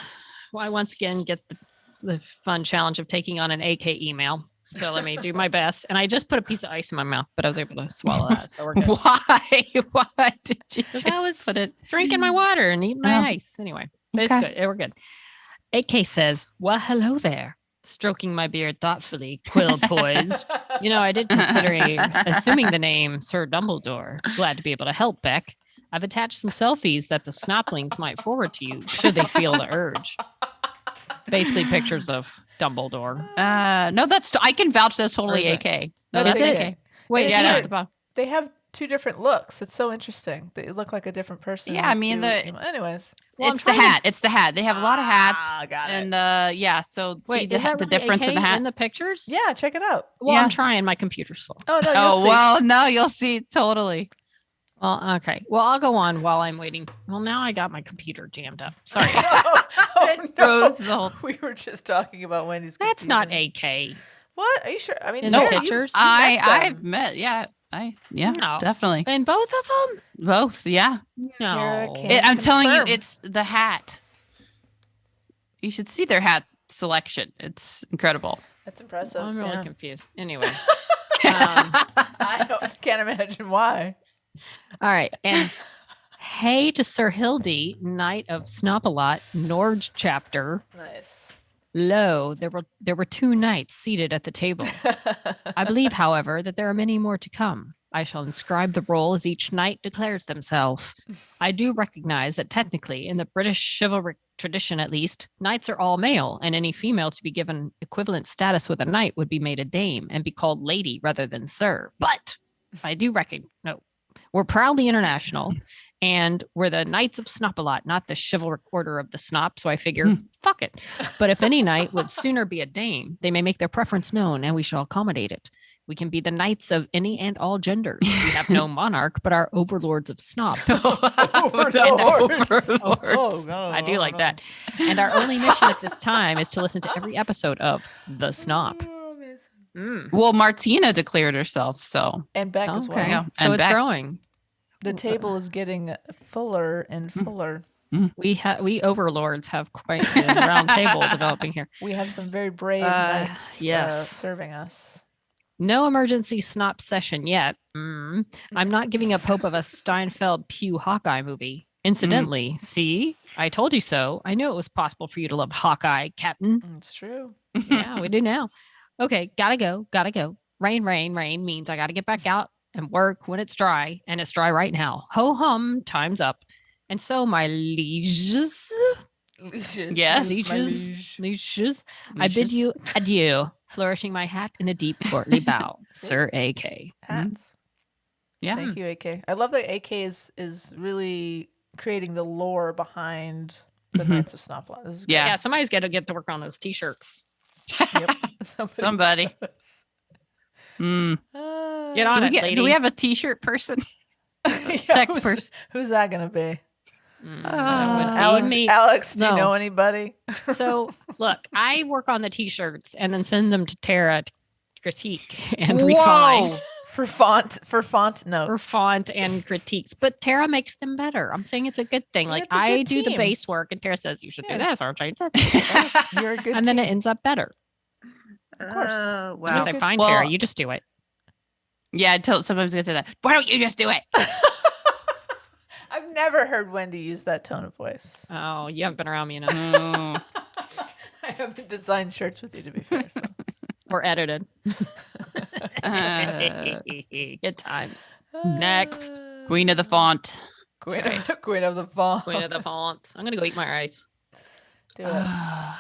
I once again get the fun challenge of taking on an AK email. So let me do my best. And I just put a piece of ice in my mouth, but I was able to swallow that. So we're good. Why? Why did you Because just I was put it? drinking my water and eating my Oh. ice. Anyway, but Okay. it's good. We're good. AK says, well, hello there. Stroking my beard thoughtfully, quill poised. You know, I did consider assuming the name Sir Dumbledore. Glad to be able to help, Beck. I've attached some selfies that the snoplings might forward to you should they feel the urge. Basically pictures of Dumbledore. No, I can vouch that's totally Or is it? AK. No, that's that's AK. Wait, Yeah, it's no, weird. They have two different looks. It's so interesting. They look like a different person. Yeah, I mean, anyways. Well, it's the hat. It's the hat. They have a lot of hats. Got it. And yeah, so wait, see is that the really difference in the AK hat. in the pictures? Yeah, check it out. Well, Yeah. I'm trying. My computer's slow. Oh no, Oh you'll see. well, no, you'll see totally. Well, okay. Well, I'll go on while I'm waiting. Well, now I got my computer jammed up. Sorry. Oh, Rose the whole- We were just talking about Wendy's. That's not computer. AK. What? Are you sure? I mean, In the Tara, pictures? I've met. Yeah, No. definitely In both of them? both. Yeah, Tara No. can't- I'm telling you, confirm. it's the hat. You should see their hat selection. It's incredible. That's impressive. I'm really yeah. confused. Anyway. I can't imagine why. All right. And hey to Sir Hildy, Knight of Snopalot, Norge chapter. Nice. Lo, there were two knights seated at the table. I believe, however, that there are many more to come. I shall inscribe the roll as each knight declares themselves. I do recognize that technically, in the British chivalric tradition at least, knights are all male, and any female to be given equivalent status with a knight would be made a dame and be called lady rather than sir. But I do recognize, no, we're proudly international, and we're the Knights of Snopalot, not the chivalric order of the Snop. So I figure, fuck it. But if any knight would sooner be a dame, they may make their preference known, and we shall accommodate it. We can be the knights of any and all genders. We have no monarch, but our overlords of Snop. Overlords. Overlords. no, I do like that. And our only mission at this time is to listen to every episode of The Snop. Mm. Well, Martina declared herself, so And Beck as well. Okay, Yeah, so and it's back- growing. The table is getting fuller and fuller. We overlords have quite a round table developing here. We have some very brave Uh, knights yes. serving us. No emergency snop session yet. I'm not giving up hope of a Steinfeld Pew Hawkeye movie. Incidentally, see, I told you so. I knew it was possible for you to love Hawkeye, Captain. It's true. Yeah, we do now. Okay, gotta go. Rain means I gotta get back out and work when it's dry, and it's dry right now. Ho hum, time's up. And so, my lieges, Yes. lieges, I bid you adieu, flourishing my hat in a deep courtly bow, Sir AK. Hats. yeah. Thank you, AK. I love that AK is really creating the lore behind the Mhm. Knights of Snopalot. This is great. Yeah. Yeah, somebody's got to get to work on those t-shirts. Yep. Somebody. Mm. Get on it, Do lady. we have a T-shirt person? Yeah, Tech who's, person. who's that gonna be? Alex- Alex, do you no. know anybody? So look, I work on the t-shirts and then send them to Tara to critique and refine for font notes. for font and critiques. But Tara makes them better. I'm saying it's a good thing. Yeah, Like it's a I good do the team. base work and Tara says you should Yeah. do this or change this. You're a good and then team. it ends up better. Of course. I'm Wow. gonna say, fine, Well- Tara, you just do it. Yeah, sometimes I get to that. Why don't you just do it? I've never heard Wendy use that tone of voice. Oh, you haven't been around me enough. Mm. I haven't designed shirts with you, to be fair. So. Or edited. Uh, Good times. Next. Queen of the font. Queen, That's Queen of the font. Queen of the font. I'm gonna go eat my rice. Do it. Man.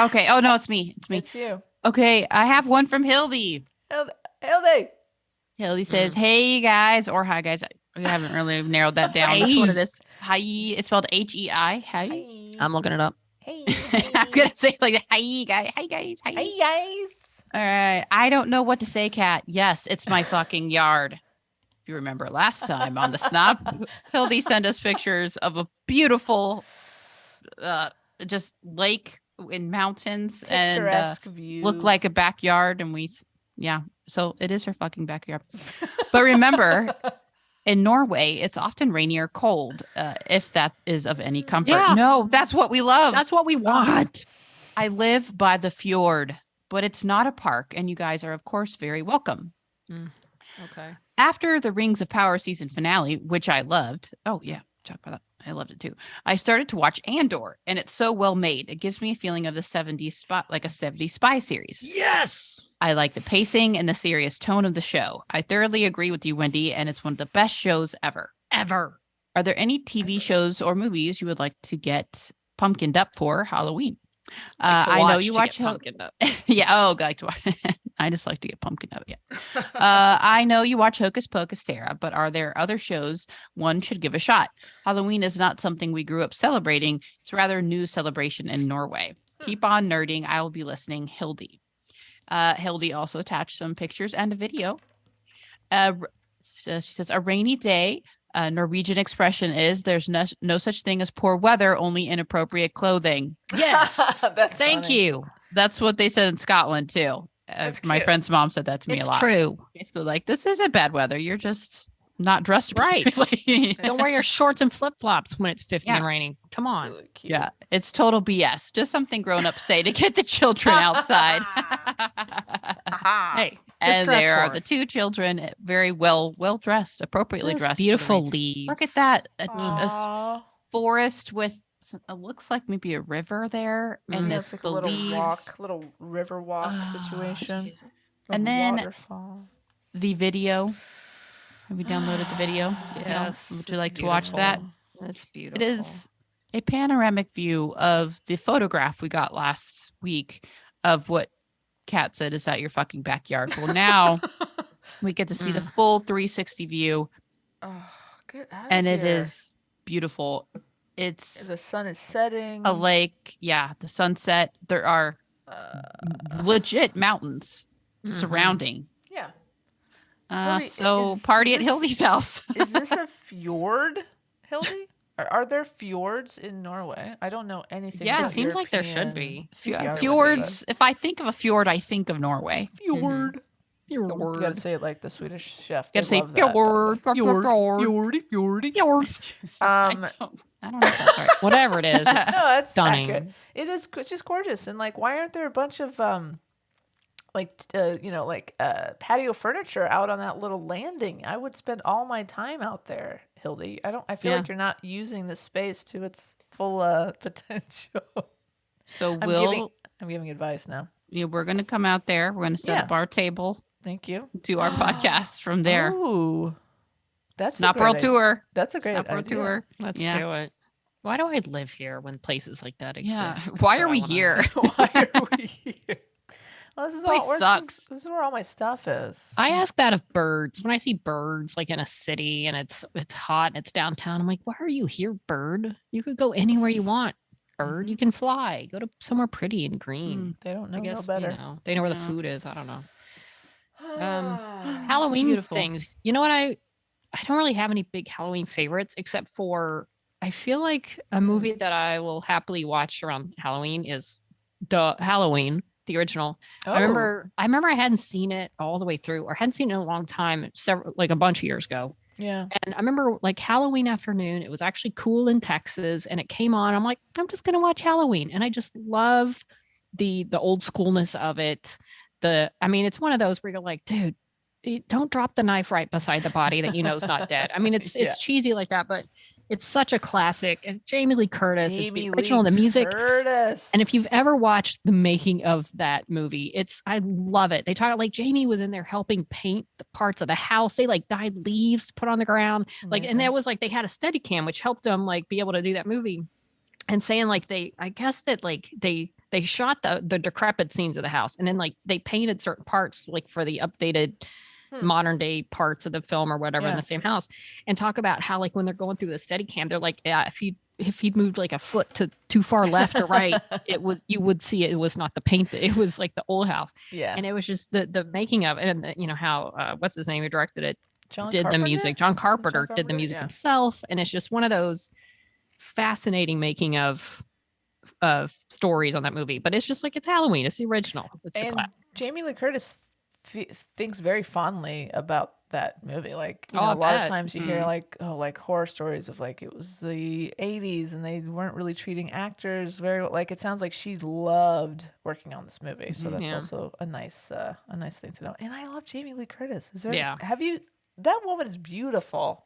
Okay. Oh no, it's me. It's me. It's you. Okay, I have one from Hildy. Hildy. Hildy says, "Hey guys," or "Hi guys." I haven't really narrowed that down. Which one it is? Hi. It's spelled H-E-I. Hi. Hey. I'm looking it up. Hey. I'm gonna say it like that. Hi guys. Hi guys. Hi. Hey, guys. All right. I don't know what to say, Kat. Yes, it's my fucking yard. If you remember last time on the Snob, Hildy sent us pictures of a beautiful, just lake in mountains and Picturesque view. looked like a backyard. And yeah, so it is her fucking backyard. But remember, in Norway, it's often rainy or cold, if that is of any comfort. Yeah. No, that's what we love. That's what we want. I live by the fjord, but it's not a park, and you guys are, of course, very welcome. Okay. After the Rings of Power season finale, which I loved. Oh, yeah. Talk about that. I loved it too. I started to watch Andor, and it's so well made. It gives me a feeling of the 70s spot, like a 70s spy series. Yes. I like the pacing and the serious tone of the show. I thoroughly agree with you, Wendy, and it's one of the best shows ever. Ever. Are there any TV shows or movies you would like to get pumpkined up for Halloween? I know you watch Pumpkin Up. yeah. Oh, I like to watch. I just like to get pumpkin up. Yeah. I know you watch Hocus Pocus, Tara, but are there other shows one should give a shot? Halloween is not something we grew up celebrating. It's rather a new celebration in Norway. Keep on nerding. I will be listening. Hildy. Hildy also attached some pictures and a video. So she says, a rainy day. Norwegian expression is there's no such thing as poor weather, only inappropriate clothing. Yes. That's Thank funny. you. That's what they said in Scotland too. That's My cute. friend's mom said that to me It's a lot. true. Basically, like, this isn't bad weather. You're just not dressed Right. appropriately. Don't wear your shorts and flip flops when it's 50 Yeah. and raining. Come It's on. really cute. Yeah, it's total BS. Just something grown ups say to get the children outside. Hey, And dress there are for the it. two children, very well dressed, appropriately Those dressed. for the beautiful rain. leaves. Look at that. A Aw. forest with it looks like maybe a river there, and Yeah, it's it's like the a little leaves. walk, little river walk Oh, situation. jeez. A And then- waterfall. The video. Have you downloaded the video? Yes, Would you it's like to watch that? That's It beautiful. is a panoramic view of the photograph we got last week of what Kat said is that your fucking backyard. Well, now we get to see the full 360 view, Oh, get out of and it here. is beautiful. It's The sun is setting. a lake. Yeah, the sunset. There are legit mountains Mhm. surrounding. Yeah. Hildy, So is party at this- Hildy's house. Is this a fjord, Hildy? Are there fjords in Norway? I don't know anything. Yeah, It about seems like there should European be. geography, Fjords. If I think of a fjord, I think of Norway. but- Fjord. Your You word. gotta say it like the Swedish chef. Gotta They say love that, by the way. fjord, fjord, Fjordy, fjordy. fjord. Um, I don't know if that's right. Whatever it is, it's no, that's stunning. accurate. It is just gorgeous, and like, why aren't there a bunch of patio furniture out on that little landing? I would spend all my time out there, Hildy. I feel Yeah. like you're not using the space to its full potential. So I'm giving advice now. we're gonna come out there. We're gonna set Yeah. up our table, Thank you. do our podcast from there. Ooh, that's Snop a great World idea. Tour. That's a great Snop World idea. Tour. Let's Yeah. do it. Why do I live here when places like that exist? Yeah. That's Why what are I we wanna here? know. Why are we here? Well, this is Place all. sucks. This is where all my stuff is. I ask that of birds. When I see birds like in a city and it's hot and it's downtown, I'm like, why are you here, bird? You could go anywhere you want. Bird, you can fly. Go to somewhere pretty and green. They don't know I guess no better. they know where the Yeah. food is. I don't know. Halloween Beautiful. things. You know what? I don't really have any big Halloween favorites except for I feel like a movie that I will happily watch around Halloween is the Halloween, the original. Oh. I remember I hadn't seen it all the way through or hadn't seen it in a long time, like a bunch of years ago. Yeah. And I remember like Halloween afternoon, it was actually cool in Texas and it came on. I'm like, I'm just gonna watch Halloween. And I just love the old schoolness of it. I mean, it's one of those where you're like, dude, don't drop the knife right beside the body that you know is not dead. I mean, it's cheesy like that, but it's such a classic. And Jamie Lee Curtis is the original, the music. Curtis. And if you've ever watched the making of that movie, I love it. They talk like Jamie was in there helping paint the parts of the house. They like dyed leaves, put on the ground. Like, and that was like, they had a steady cam, which helped them like be able to do that movie. And saying like I guess that like they shot the decrepit scenes of the house and then like they painted certain parts like for the updated modern day parts of the film or whatever in the same house, and talk about how like when they're going through the steady cam, they're like, yeah, if he'd moved like a foot too far left or right, you would see it was not the paint, it was like the old house. Yeah. And it was just the making of it, and you know how what's his name who directed it did the music. John Carpenter did the music himself, and it's just one of those fascinating making of stories on that movie. But it's just like, it's Halloween, it's the original, it's the class. Jamie Lee Curtis thinks very fondly about that movie. Like, you know, a lot of times you hear like, like horror stories of like, it was the 80s and they weren't really treating actors very like, it sounds like she loved working on this movie. So that's also a nice thing to know. And I love Jamie Lee Curtis. That woman is beautiful.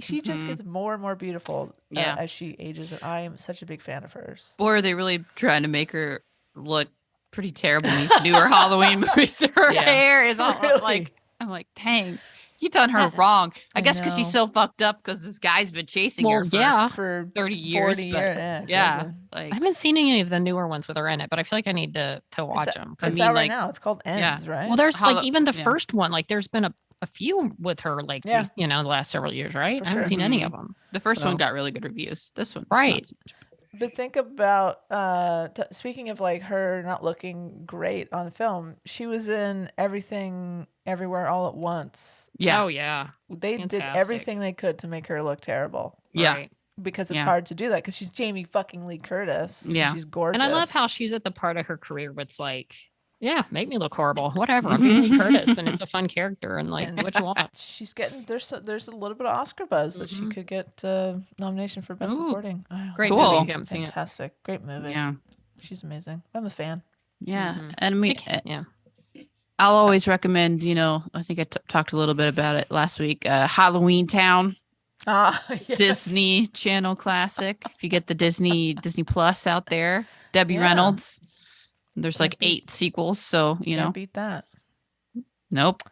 She just gets more and more beautiful as she ages. And I am such a big fan of hers. Or are they really trying to make her look pretty terrible in these newer Halloween movies? Her hair is all like, I'm like, dang, you done her wrong. I guess because she's so fucked up because this guy's been chasing her for 30 years. 40 years. Like, I haven't seen any of the newer ones with her in it, but I feel like I need to watch them. It's out right now. It's called Ends, right? Well, there's like even the first one, like there's been a few with her, like, you know, the last several years, right? I haven't seen any of them. The first one got really good reviews. This one, right? So but think about speaking of like her not looking great on film, she was in Everything Everywhere All at Once. Yeah. Oh yeah. They did everything they could to make her look terrible. Yeah. Right? Because it's hard to do that because she's Jamie fucking Lee Curtis. Yeah. She's gorgeous. And I love how she's at the part of her career where it's like, yeah, make me look horrible. Whatever. I'm Jamie Lee Curtis, and it's a fun character, and like, what you want. She's getting there's a little bit of Oscar buzz that she could get nomination for Best Supporting. Oh, great movie. I haven't seen it. Fantastic, great movie. Yeah, she's amazing. I'm a fan. Yeah, and I mean, I'll always recommend. You know, I think I talked a little bit about it last week. Halloween Town. Disney Channel classic. If you get the Disney Plus out there, Debbie Reynolds. There's like 8 sequels, so you know. Beat that. Nope.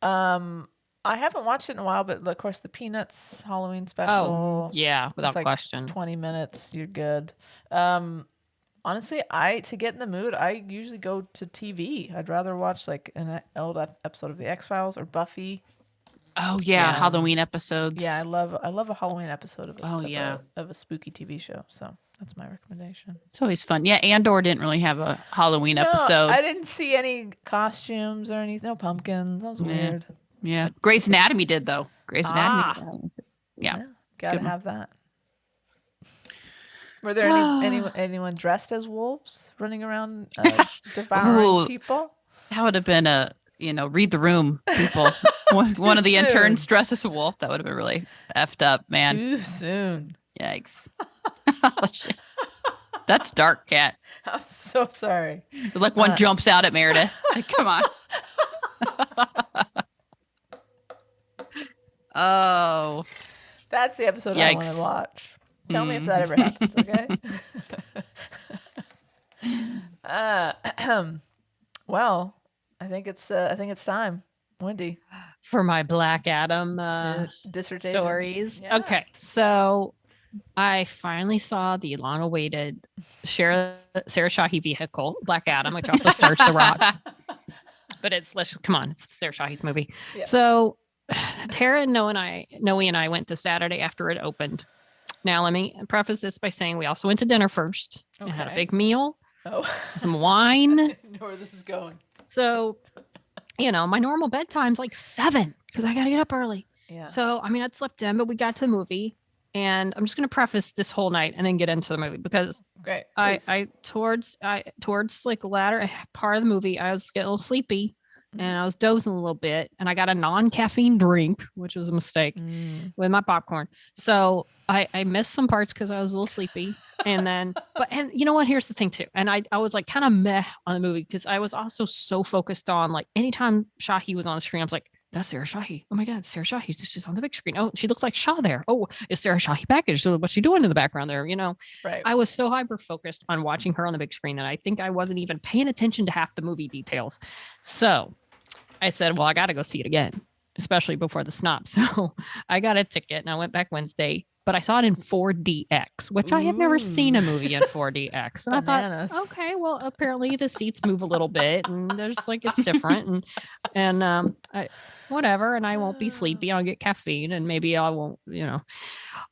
I haven't watched it in a while, but of course the Peanuts Halloween special. Oh, yeah, without question. 20 minutes, you're good. Honestly, to get in the mood, I usually go to TV. I'd rather watch like an old episode of The X-Files or Buffy. Oh yeah, Halloween episodes. Yeah, I love a Halloween episode of of a spooky TV show. So that's my recommendation. It's always fun. Yeah, Andor didn't really have a Halloween episode. I didn't see any costumes or anything. No pumpkins. That was weird. Yeah. Grey's Anatomy did though. Grey's Anatomy. Yeah. Gotta have that. Were there anyone dressed as wolves running around devouring people? That would have been read the room, people. One of the interns dressed as a wolf. That would have been really effed up, man. Too soon. Yikes. Oh, shit. That's dark, Cat. I'm so sorry. Like one jumps out at Meredith. Like, come on. Oh. That's the episode I want to watch. Tell me if that ever happens, okay? Well, I think it's time. Wendy. For my Black Adam dissertation stories. Yeah. Okay, so I finally saw the long-awaited Sarah Shahi vehicle, Black Adam, which also stars The Rock. But it's Sarah Shahi's movie. Yeah. So Tara and Noe and I went this Saturday after it opened. Now let me preface this by saying we also went to dinner first. Okay. And had a big meal, some wine. I know where this is going. So, my normal bedtime's like 7 because I got to get up early. Yeah. So, I'd slept in, but we got to the movie. And I'm just going to preface this whole night and then get into the movie because towards like the latter part of the movie, I was getting a little sleepy and I was dozing a little bit and I got a non-caffeine drink, which was a mistake with my popcorn. So I missed some parts because I was a little sleepy. And then, and you know what? Here's the thing too. And I was like kind of meh on the movie because I was also so focused on like anytime Shahi was on the screen, I was like, that's Sarah Shahi. Oh my God, Sarah Shahi. She's on the big screen. Oh, she looks like Shah there. Oh, is Sarah Shahi packaged? So what's she doing in the background there? You know, Right. I was so hyper focused on watching her on the big screen that I think I wasn't even paying attention to half the movie details. So I said, well, I got to go see it again, especially before the snop. So I got a ticket and I went back Wednesday. But I saw it in 4DX, which I had never seen a movie in 4DX. And Bananas. I thought, okay, well, apparently the seats move a little bit and there's like, it's different. And whatever. And I won't be sleepy. I'll get caffeine and maybe I won't, you know.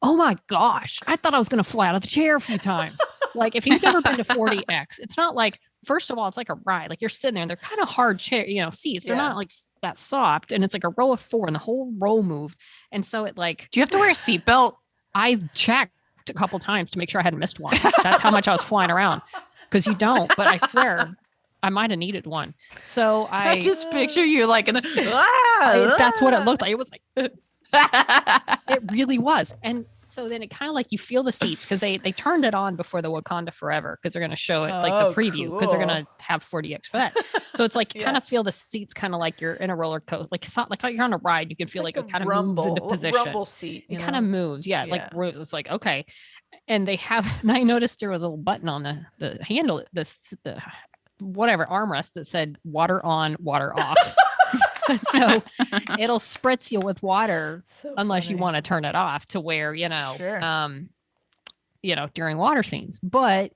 Oh my gosh. I thought I was going to fly out of the chair a few times. Like if you've never been to 4DX, it's not like, first of all, it's like a ride. Like you're sitting there and they're kind of hard chair, seats. They're not like that soft. And it's like a row of 4 and the whole row moves. And so it like, Do you have to wear a seatbelt? I checked a couple times to make sure I hadn't missed one. That's how much I was flying around because you don't, but I swear I might have needed one. So I just picture you like in that's what it looked like. It was like, it really was. And so then it kind of like you feel the seats because they turned it on before the Wakanda Forever because they're going to show it like the preview because they're going to have 4DX for that. So it's like you kind of feel the seats kind of like you're in a roller coaster. Like it's not like you're on a ride. You can feel like it kind of moves into position. Rumble seat. It kind of moves. Yeah. Like it's like, okay. And they have, and I noticed there was a little button on the handle, the whatever armrest that said water on, water off. So it'll spritz you with water unless you want to turn it off to where, during water scenes. But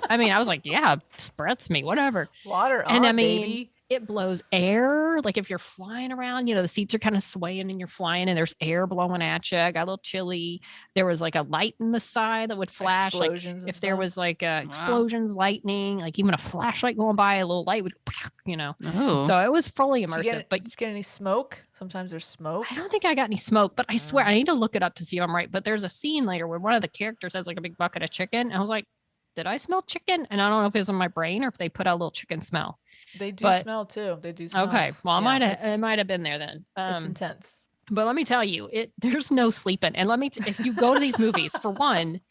I mean, I was like, yeah, spritz me, whatever. Water on, and I mean, baby. It blows air. Like if you're flying around, the seats are kind of swaying and you're flying and there's air blowing at you. I got a little chilly. There was like a light in the side that would flash. Like if there was like explosions, lightning, like even a flashlight going by, a little light would, So it was fully immersive. Did you get any smoke? Sometimes there's smoke. I don't think I got any smoke, but I swear I need to look it up to see if I'm right. But there's a scene later where one of the characters has like a big bucket of chicken. And I was like, did I smell chicken? And I don't know if it was in my brain or if they put out a little chicken smell. They do smell too. They do smell. Okay. Well, it might have been there then. It's intense. But let me tell you, there's no sleeping. And if you go to these movies, for one,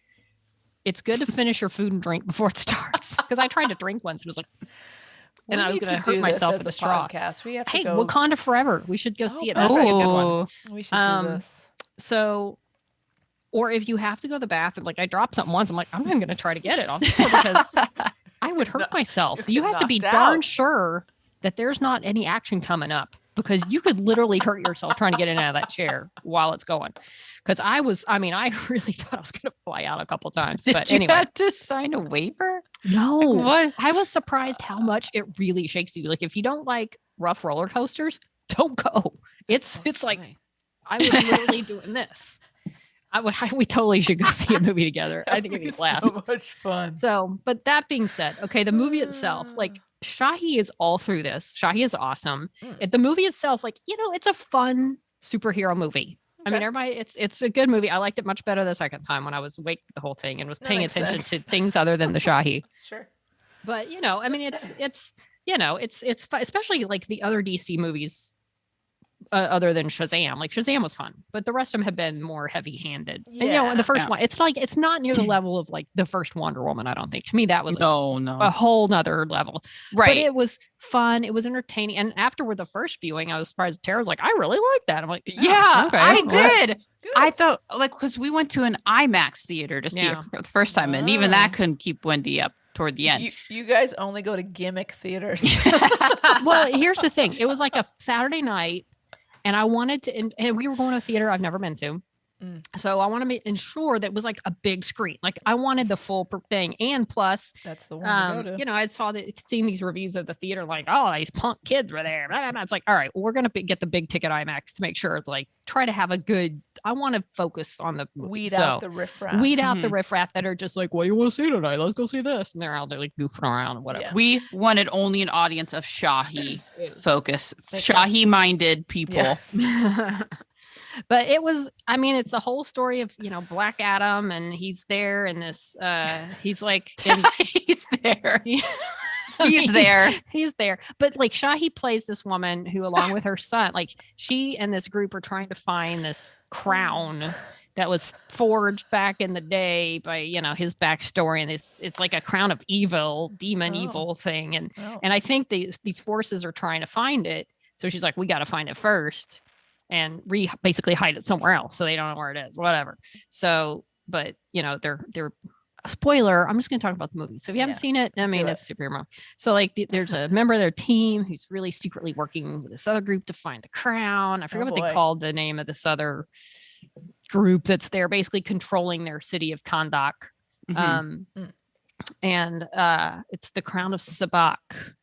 it's good to finish your food and drink before it starts. Because I tried to drink once. It was like, and I was going to hurt myself with a straw. We have to hey, go... Wakanda Forever. We should go see it. That'd be a good Oh, one. We should do this. So, or if you have to go to the bathroom, like I dropped something once, I'm like, I'm not going to try to get it on floor because I would hurt myself. You have to be darn sure that there's not any action coming up because you could literally hurt yourself trying to get in and out of that chair while it's going. Because I really thought I was going to fly out a couple times. But Did you anyway. have to sign a waiver? No. What? I was surprised how much it really shakes you. Like if you don't like rough roller coasters, don't go. It's like I was literally doing this. We totally should go see a movie together. I think it'd be blast. So much fun. So, but that being said, okay, the movie itself, like Shahi is all through this. Shahi is awesome. The movie itself, like, it's a fun superhero movie. I mean, everybody, it's a good movie. I liked it much better the second time when I was awake for the whole thing and was paying attention to things other than the Shahi. Sure. But, I mean, it's especially like the other DC movies. Other than Shazam, like Shazam was fun, but the rest of them have been more heavy-handed. Yeah, and the first one, it's like it's not near the level of like the first Wonder Woman. I don't think. To me, that was a whole nother level. Right. But it was fun. It was entertaining. And afterward, the first viewing, I was surprised. Tara was like, "I really like that." I'm like, "Yeah, okay, I did." Good. I thought because we went to an IMAX theater to see it for the first time, and even that couldn't keep Wendy up toward the end. You guys only go to gimmick theaters. Well, here's the thing. It was like a Saturday night. And I wanted to, and we were going to a theater I've never been to. So I want to ensure that it was like a big screen. Like I wanted the full thing. And plus, that's the one to go to. I seen these reviews of the theater like, oh, these punk kids were there. Blah, blah, blah. It's like, all right, well, we're going to get the big ticket IMAX to make sure it's like, try to have a good, I want to focus on the weed out the riffraff. Weed out the riffraff that are just like, what do you want to see tonight? Let's go see this. And they're out there like goofing around and whatever. Yeah. We wanted only an audience of Shahi focus, Shahi minded people. Yeah. But it was, I mean, it's the whole story of, Black Adam and he's there and this, he's like, he's there. He's there. He's there. But like Shahi plays this woman who, along with her son, like she and this group are trying to find this crown that was forged back in the day by, his backstory. And it's like a crown of evil, demon evil thing. And I think these forces are trying to find it. So she's like, we got to find it first and basically hide it somewhere else. So they don't know where it is, whatever. So, but they're spoiler. I'm just going to talk about the movie. So if you haven't seen it, I mean, it's a superhero movie. So like there's a member of their team who's really secretly working with this other group to find the crown. I forget what they called the name of this other group that's there basically controlling their city of Kondak. And it's the crown of Sabak,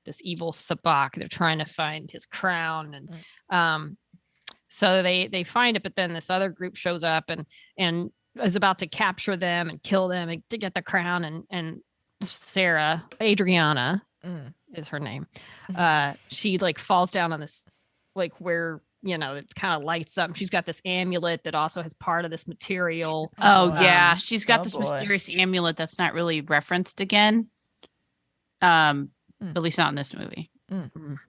this evil Sabak. They're trying to find his crown. And so they find it, but then this other group shows up and is about to capture them and kill them and to get the crown. And Sarah, Adriana is her name. She like falls down on this, like where, it kind of lights up. She's got this amulet that also has part of this material. Yeah. She's got this mysterious amulet that's not really referenced again. At least not in this movie.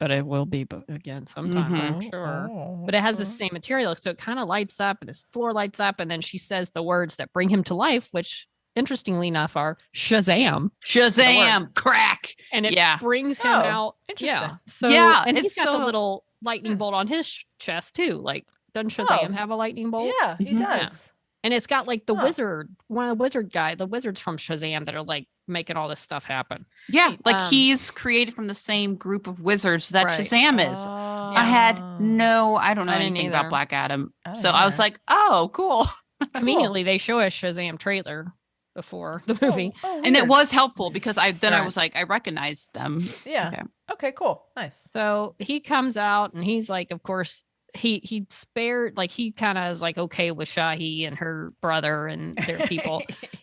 But it will be again sometime, I'm sure. But it has the same material, so it kind of lights up, and this floor lights up, and then she says the words that bring him to life, which interestingly enough are Shazam, crack, and it brings him out. Interesting. And he's got the little lightning bolt on his chest too. Like, doesn't Shazam have a lightning bolt? Yeah, he does. Yeah. And it's got like the wizard, one of the wizards from Shazam that are like making all this stuff happen. Yeah, like he's created from the same group of wizards that Shazam is. I don't know anything about Black Adam. So I was like, oh, cool. Conveniently, they show a Shazam trailer before the movie. And it was helpful because I was like, I recognized them. Yeah. Okay, cool. Nice. So he comes out and he's like, of course, he spared, like he kind of is like okay with Shahi and her brother and their people.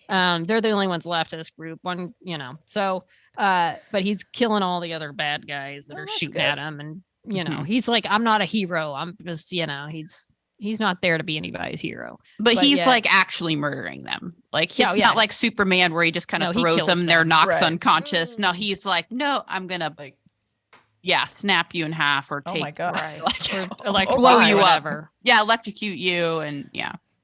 They're the only ones left of this group. One, so but he's killing all the other bad guys that are shooting at him. And he's like, I'm not a hero. I'm just, he's not there to be anybody's hero. But he's like actually murdering them. Like it's not like Superman where he just kind of throws them, they're knocked unconscious. No, he's like, no, I'm gonna snap you in half or take, oh my God. Like blow you up. Yeah, electrocute you and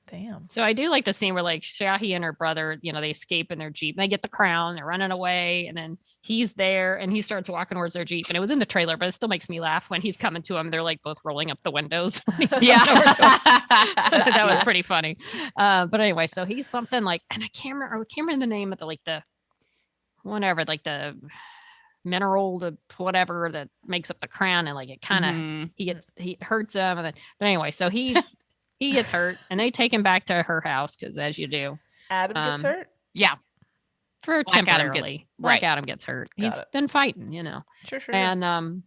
Damn. So I do like the scene where like Shahi and her brother, they escape in their Jeep. They get the crown, they're running away, and then he's there and he starts walking towards their Jeep. And it was in the trailer, but it still makes me laugh when he's coming to them. They're like both rolling up the windows. That was pretty funny. But anyway, so he's something like, and I can't remember the name of the mineral, the whatever that makes up the crown, and like it kind of he hurts him, but anyway, so he gets hurt, and they take him back to her house because, as you do, Adam gets hurt. Yeah, for Black temporarily. Black Adam gets hurt. He's been fighting, Sure. And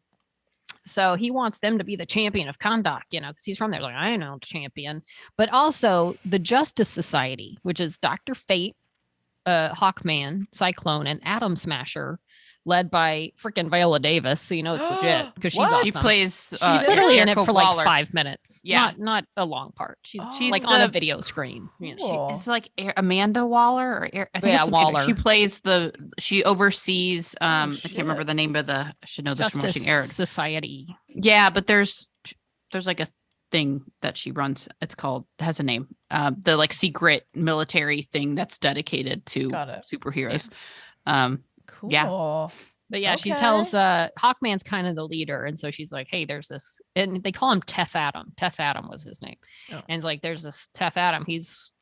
so he wants them to be the champion of Kondak, because he's from there. Like, I know champion, but also the Justice Society, which is Dr. Fate, Hawkman, Cyclone, and Atom Smasher, led by freaking Viola Davis. So it's legit because she's awesome. She plays. She's literally in it for like Waller. 5 minutes. Yeah, not a long part. She's like on on a video screen. It's like Amanda Waller. I think Waller. She plays she oversees. I can't remember the name of I should know this from watching Aired. Society. Yeah, but there's like a thing that she runs. It has a name. The like secret military thing that's dedicated to superheroes. Yeah. Cool. Yeah. But she tells Hawkman's kind of the leader, and so she's like, hey, there's this, and they call him Teth Adam. Teth Adam was his name. And it's like, there's this Teth Adam. He's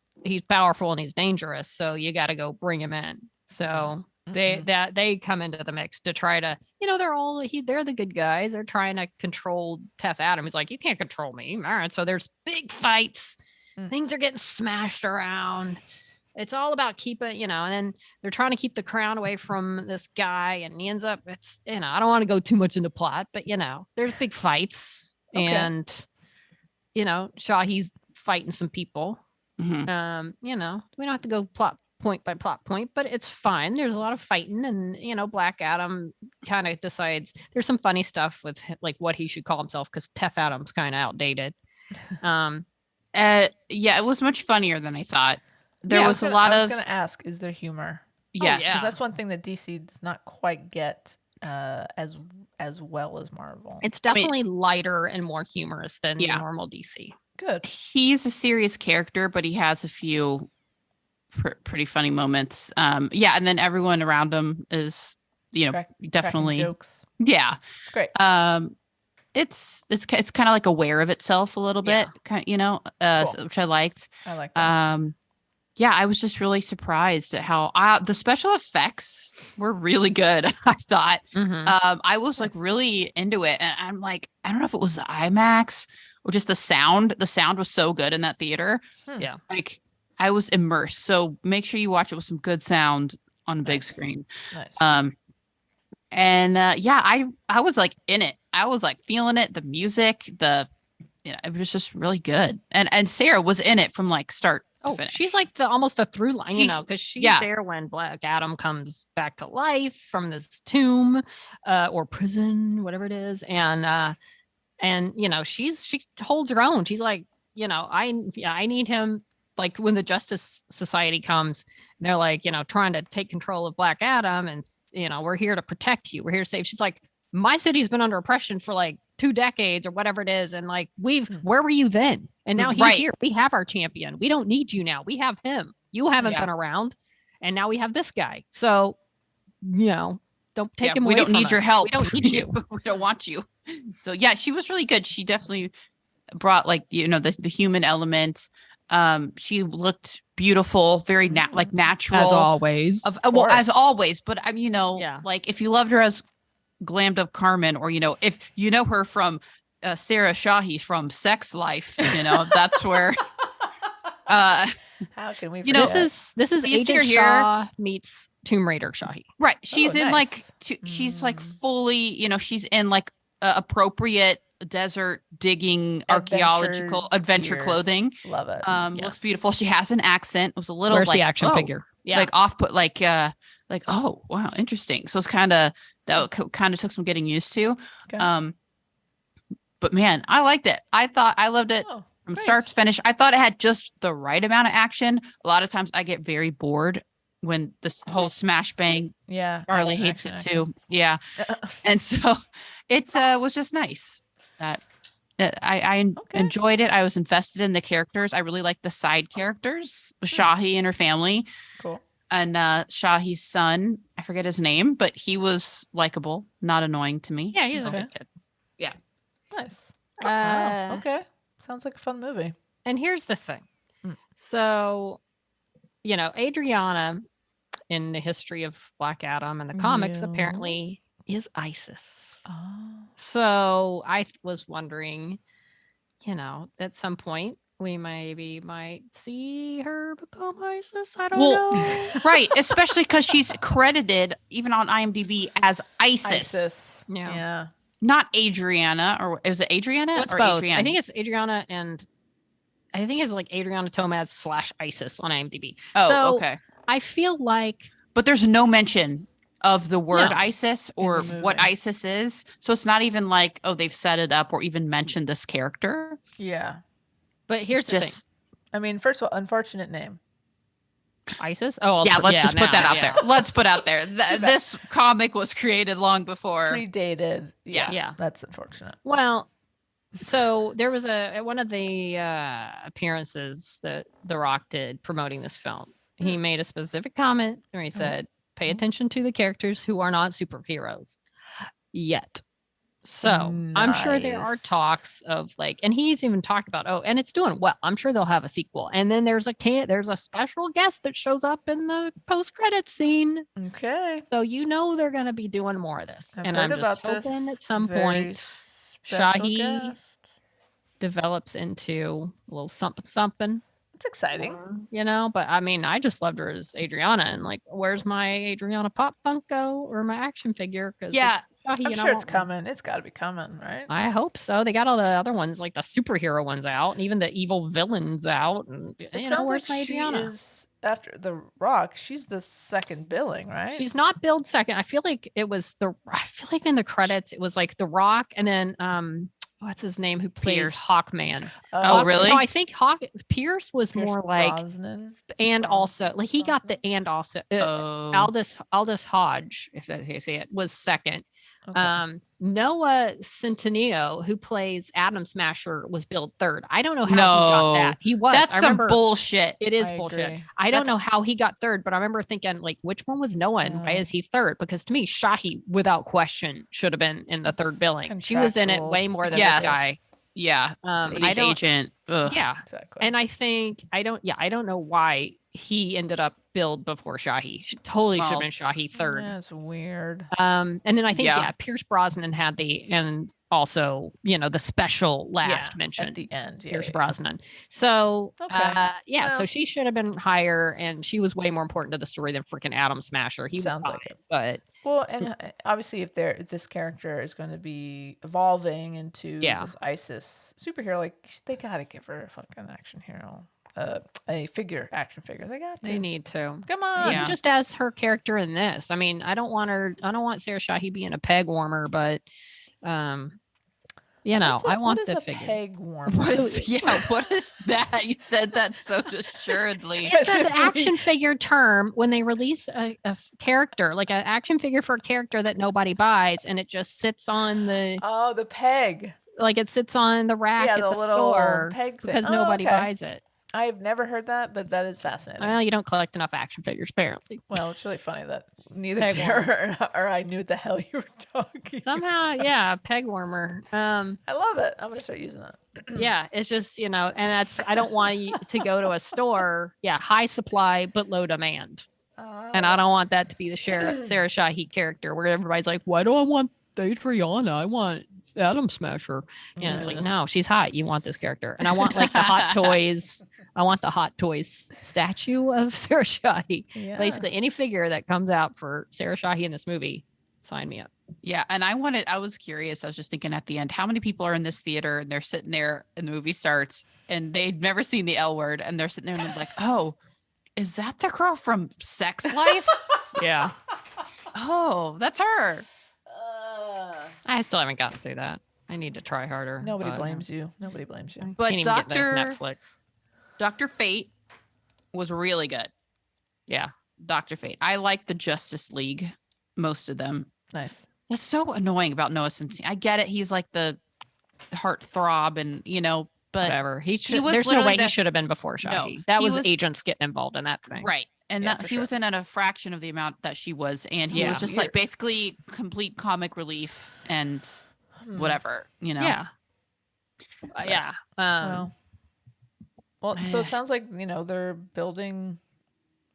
powerful and he's dangerous, so you got to go bring him in. So they come into the mix to try to, they're the good guys. They're trying to control Teth Adam. He's like, you can't control me. All right. So there's big fights. Things are getting smashed around. It's all about keeping, and then they're trying to keep the crown away from this guy, and he ends up, I don't want to go too much into plot, but there's big fights, and Shahi's fighting some people. We don't have to go plot point by plot point, but it's fine. There's a lot of fighting, and Black Adam kind of decides there's some funny stuff with like what he should call himself, because Teth Adam's kind of outdated. It was much funner than I thought. I was going to ask, is there humor? Yes. Because that's one thing that DC does not quite get as well as Marvel. It's definitely lighter and more humorous than normal DC. Good. He's a serious character, but he has a few pretty funny moments. Yeah, and then everyone around him is, Cracking definitely jokes. yeah. Great. It's kind of like aware of itself a little bit, kind Cool. which I liked. I like that. Yeah, I was just really surprised at how the special effects were really good. I thought I was like Nice. really into it, and I'm like, I don't know if it was the IMAX or just the sound. The sound was so good in that theater. Yeah. Like I was immersed. So make sure you watch it with some good sound on the big Nice. screen. Nice. Yeah, I was like in it. I was like feeling it. The music, it was just really good. And Sarah was in it from like start to Oh, finish. she's like almost the through line, because she's yeah. there when Black Adam comes back to life from this tomb, or prison, whatever it is, and she holds her own. She's like, I need him. Like when the Justice Society comes, and they're like, trying to take control of Black Adam, and we're here to protect you. We're here to save. She's like, my city's been under oppression for like 2 decades or whatever it is, and like where were you then? And now he's here. We have our champion. We don't need you now. We have him. You haven't been around, and now we have this guy. So, don't take him away. We don't need your help. We don't need you. We don't want you. So yeah, she was really good. She definitely brought like the human element. She looked beautiful, very like natural as always. As always. But Yeah. like if you loved her as glammed up Carmen, or if you know her from Sarah Shahi from Sex Life, that's where. How can we? This is Agent Shaw meets Tomb Raider Shahi. Right. She's in nice. like she's like fully, she's in like appropriate desert digging archaeological adventure clothing. Love it. Looks beautiful. She has an accent. It was a little Where's like the action figure? Yeah. Like off put, like oh wow, interesting. So it's kind of took some getting used to. Okay. But man, I liked it. I loved it from start to finish. I thought it had just the right amount of action. A lot of times I get very bored when this whole smash bang. Yeah. Charlie hates it too. Yeah. And so it was just nice that I enjoyed it. I was invested in the characters. I really liked the side characters, Shahi and her family. Cool. And Shahi's son, I forget his name, but he was likable, not annoying to me. Yeah, he's a good kid. Yeah. Nice. Wow. Okay. Sounds like a fun movie. And here's the thing. So, Adriana in the history of Black Adam and the comics apparently is ISIS. Oh. So I was wondering, at some point we maybe might see her become ISIS. I don't know. Right. Especially because she's credited even on IMDb as ISIS. Yeah. Not Adriana, or is it Adriana? It's or both. Adriana? I think it's Adriana, and I think it's like Adriana Tomaz / ISIS on IMDb. Oh, so okay. I feel like, but there's no mention of the word No. ISIS or what ISIS is. So it's not even like, oh, they've set it up or even mentioned this character. Yeah. but here's the thing. I mean, first of all, unfortunate name. ISIS? Oh, Yeah, let's just put that out yeah. there. Let's put out there. This comic was created long before. Predated. Yeah. That's unfortunate. Well, so there was one of the appearances that The Rock did promoting this film. He made a specific comment where he said, pay attention to the characters who are not superheroes yet. So I'm sure there are Nice. talks of like, and he's even talked about, and it's doing well. I'm sure they'll have a sequel. And then there's a special guest that shows up in the post-credit scene. Okay. So they're going to be doing more of this. I've and heard I'm just about this hoping at some very point special Shahi guest. develops into a little something. It's exciting. But I mean, I just loved her as Adriana, and like, where's my Adriana Pop Funko or my action figure? Because Yeah, I'm sure it's coming. It's got to be coming, right? I hope so. They got all the other ones, like the superhero ones out, and even the evil villains out. And It sounds where's like my she Adriana? is, after The Rock, she's the second billing, right? She's not billed second. I feel like in the credits it was like The Rock, and then what's his name who plays Pierce. Hawkman? Oh, really? No, I think Pierce was Pierce more like, Brosnan. and also like he got the and also Oh. Aldous Hodge, if that's how you say it, was second. Okay. Noah Centineo, who plays Adam Smasher, was billed third. I don't know how he got No, that. He was. that's I some remember bullshit. it is I bullshit. agree. I don't That's- know how he got third, but I remember thinking, like, which one was Noah and why Oh. is he third? Because to me, Shahi, without question, should have been in the third billing. She was in it Contractual. way more than Yes. this guy. Yeah, I somebody's don't. agent. Ugh. Yeah, Exactly. and I think I don't know why he ended up billed before Shahi. Totally should have Well, been Shahi third. That's weird. And then I think Yeah. Pierce Brosnan had and also the special last mention. At the end. Yeah. Pierce Brosnan. So Okay. so Well. she should have been higher, and she was way more important to the story than freaking Adam Smasher. He was Sounds fine, like it. but Well, and obviously, if this character is going to be evolving into this ISIS superhero, like they gotta give her a fucking action hero, a action figure. They got to. they need to. Come on. Yeah. Even just as her character in this. I mean, I don't want Sarah Shahi being a peg warmer, but I want what the is a figure. peg warmer? What is that? You said that so assuredly. It's an action figure term when they release a character, like an action figure for a character that nobody buys, and it just sits on the The peg. it sits on the rack Yeah, at the the little store peg thing. because Oh, nobody okay. buys it. I've never heard that, but that is fascinating. Well, you don't collect enough action figures, apparently. Well, it's really funny that neither Peg Tara or I knew what the hell you were talking. Somehow, yeah, peg warmer. I love it. I'm gonna start using that. Yeah, it's just and I don't want you to go to a store, high supply but low demand, and I don't want that to be the Sarah Shahi character where everybody's like, why do I want Adriana? I want Adam Smasher. And it's like, no, she's hot. You want this character, and I want like the Hot Toys. I want the Hot Toys statue of Sarah Shahi. Yeah. Basically, any figure that comes out for Sarah Shahi in this movie, sign me up. Yeah, and I was curious. I was just thinking at the end, how many people are in this theater and they're sitting there and the movie starts and they'd never seen the L Word and they're sitting there and they're like, oh, is that the girl from Sex Life? Yeah, Oh, that's her. I still haven't gotten through that. I need to try harder. Nobody but, blames you. Nobody blames you. I But can't even get that Netflix. Dr. Fate was really good. Yeah. Dr. Fate. I like the Justice League, most of them. Nice. It's so annoying about Noah Centineo. I get it. He's like the heartthrob and, but Whatever. was There's no literally way he that- should have been before Shahi. No, that he was was- agents getting involved in that thing. right. And Yeah, that for he was in at a fraction of the amount that she was. And he was Yeah. just like basically complete comic relief and whatever, Yeah. Yeah. Well, so it sounds like they're building.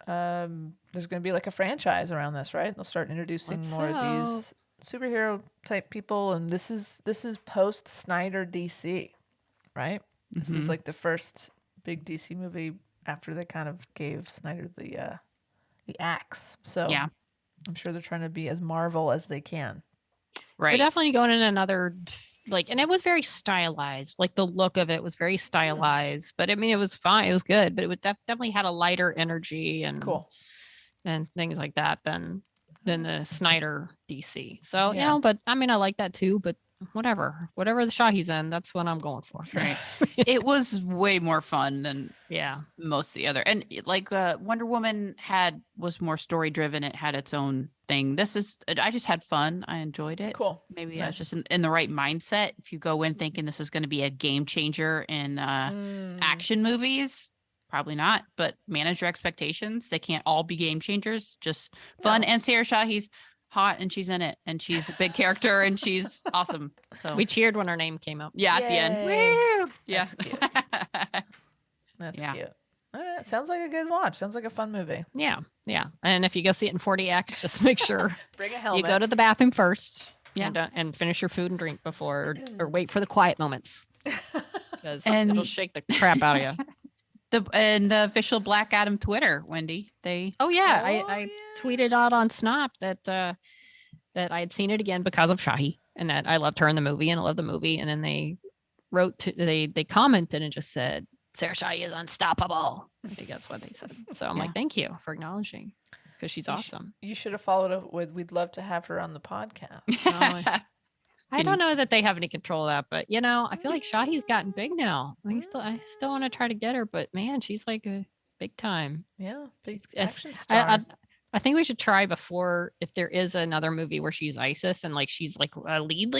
There's going to be like a franchise around this, right? They'll start introducing Let's more of these superhero type people, and this is post Snyder DC, right? This is like the first big DC movie after they kind of gave Snyder the axe. So Yeah. I'm sure they're trying to be as Marvel as they can. right. They're definitely going in another and it was very stylized. Like the look of it was very stylized, but I mean, it was fine. It was good, but it was definitely had a lighter energy and Cool. and things like that than the Snyder DC. So, Yeah. but I mean, I like that too, but whatever the Shahi's in, that's what I'm going for. Right. It was way more fun than Yeah. most of the other. And Wonder Woman was more story driven. It had its own thing. I just had fun. I enjoyed it. Cool. Maybe I was Nice. just in the right mindset. If you go in thinking this is going to be a game changer in action movies, probably not, but manage your expectations. They can't all be game changers, just fun. No. And Sarah Shahi's hot and she's in it and she's a big character and she's awesome. So We cheered when her name came up. yeah, at the end. Yay. Woo! Yeah. That's cute. That's Yeah. cute. All right. Sounds like a good watch. Sounds like a fun movie. Yeah. Yeah. And if you go see it in 40X, just make sure Bring a you helmet. go to the bathroom first. Yeah. And finish your food and drink before or wait for the quiet moments. Because And- it'll shake the crap out of you. The official Black Adam Twitter, Wendy. Oh yeah, Oh, I tweeted out on Snop that that I had seen it again because of Shahi and that I loved her in the movie and I loved the movie. And then they they commented and just said Sarah Shahi is unstoppable. I think that's what they said. So I'm like, thank you for acknowledging because she's awesome. You should have followed up with, "We'd love to have her on the podcast." I don't know that they have any control of that, but I feel like Shahi's gotten big now. I still want to try to get her, but man, she's like a big time. Yeah, big Yes, action star. I think we should try before if there is another movie where she's Isis and like she's like a lead,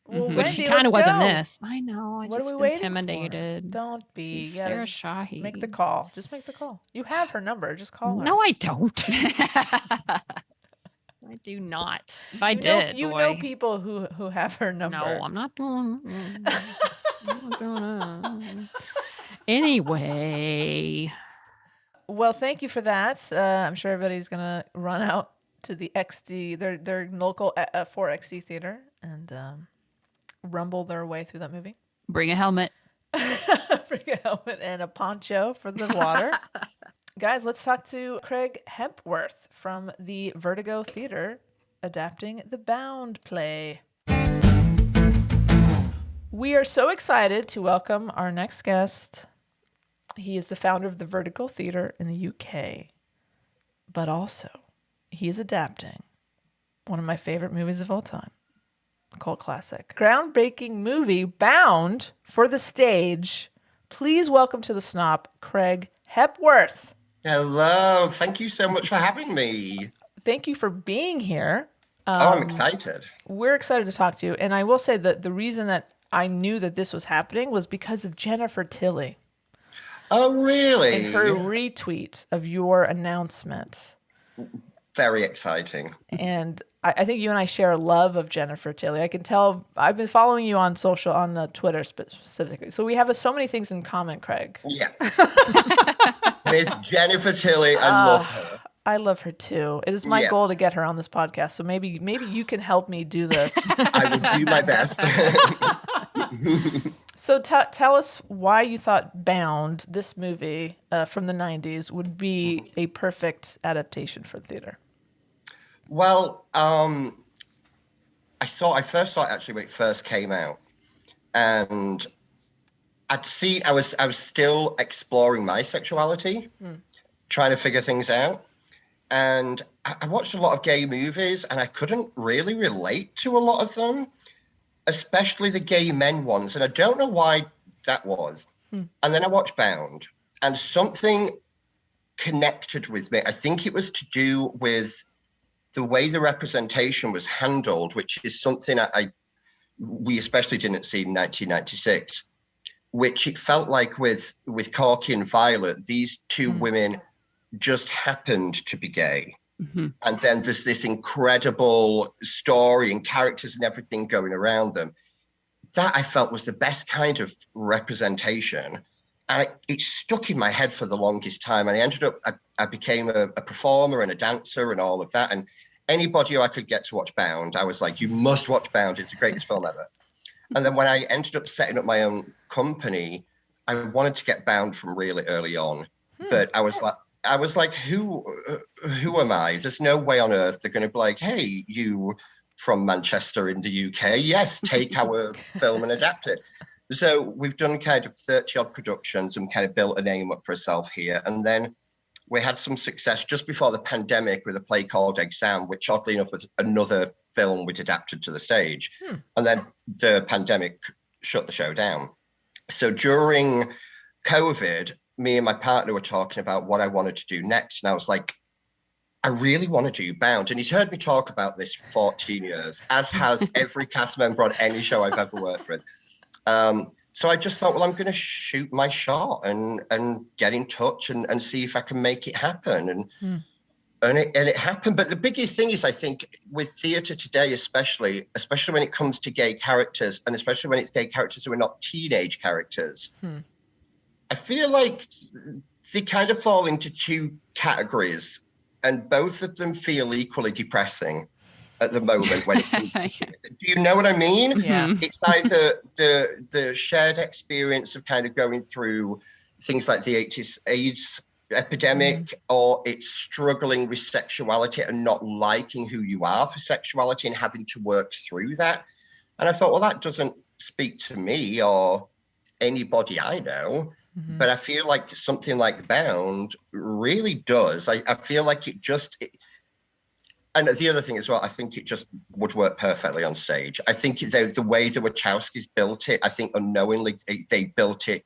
Well, Mhm. which Wendy, she kind let's of was in go. this. I know. I What just are we waiting for? intimidated. Don't be. She's You gotta Sarah just Shahi. make the call. Just make the call. You have her number. Just call her. No, I don't. I do not. If I you know, did, you boy. know people who have her number. No, I'm not doing. I'm not doing that. Anyway, Well, thank you for that. I'm sure everybody's gonna run out to the XD, their local 4XD theater, and rumble their way through that movie. Bring a helmet. Bring a helmet and a poncho for the water. Guys, let's talk to Craig Hepworth from the Vertigo Theatre, adapting the Bound play. We are so excited to welcome our next guest. He is the founder of the Vertigo Theatre in the UK, but also he is adapting one of my favorite movies of all time, a cult classic. Groundbreaking movie, Bound, for the stage. Please welcome to the Snop, Craig Hepworth. Hello, thank you so much for having me. Thank you for being here. I'm excited. We're excited to talk to you. And I will say that the reason that I knew that this was happening was because of Jennifer Tilly Oh, really? and her retweet of your announcement. Very exciting. And I think you and I share a love of Jennifer Tilly. I can tell. I've been following you on social, on the Twitter specifically. So we have so many things in common, Craig. Yeah. Miss Jennifer Tilly, I love her. I love her too. It is my Yeah. goal to get her on this podcast. So maybe you can help me do this. I will do my best. So tell us why you thought Bound, this movie from the 90s, would be a perfect adaptation for theater. Well, I first saw it actually when it first came out, and I was still exploring my sexuality, trying to figure things out. And I watched a lot of gay movies, and I couldn't really relate to a lot of them, especially the gay men ones. And I don't know why that was. And then I watched Bound, and something connected with me. I think it was to do with the way the representation was handled, which is something we especially didn't see in 1996, which it felt like with Corky and Violet, these two women just happened to be gay. Mm-hmm. And then there's this incredible story and characters and everything going around them. That I felt was the best kind of representation. And it stuck in my head for the longest time. And I ended up, I became a performer and a dancer and all of that. And anybody who I could get to watch Bound, I was like, you must watch Bound. It's the greatest film ever. And then when I ended up setting up my own company, I wanted to get Bound from really early on. But I was like, who am I? There's no way on earth they're going to be like, hey, you from Manchester in the UK, yes, take our film and adapt it. So we've done kind of 30 odd productions and kind of built a name up for ourselves here. And then we had some success just before the pandemic with a play called Exam, which oddly enough was another film we'd adapted to the stage. And then the pandemic shut the show down. So during COVID, me and my partner were talking about what I wanted to do next. And I was like, I really want to do Bound. And he's heard me talk about this for 14 years, as has every cast member on any show I've ever worked with. So I just thought, well, I'm going to shoot my shot and get in touch and see if I can make it happen. And it happened. But the biggest thing is, I think, with theatre today, especially when it comes to gay characters, and especially when it's gay characters who are not teenage characters, I feel like they kind of fall into two categories, and both of them feel equally depressing at the moment when it comes to do you know what I mean? Yeah. It's either the shared experience of kind of going through things like the 80s AIDS epidemic, or it's struggling with sexuality and not liking who you are for sexuality and having to work through that. And I thought, well, that doesn't speak to me or anybody I know. But I feel like something like Bound really does. I feel like and the other thing as well, I think it just would work perfectly on stage. I think the way the Wachowskis built it, I think unknowingly they built it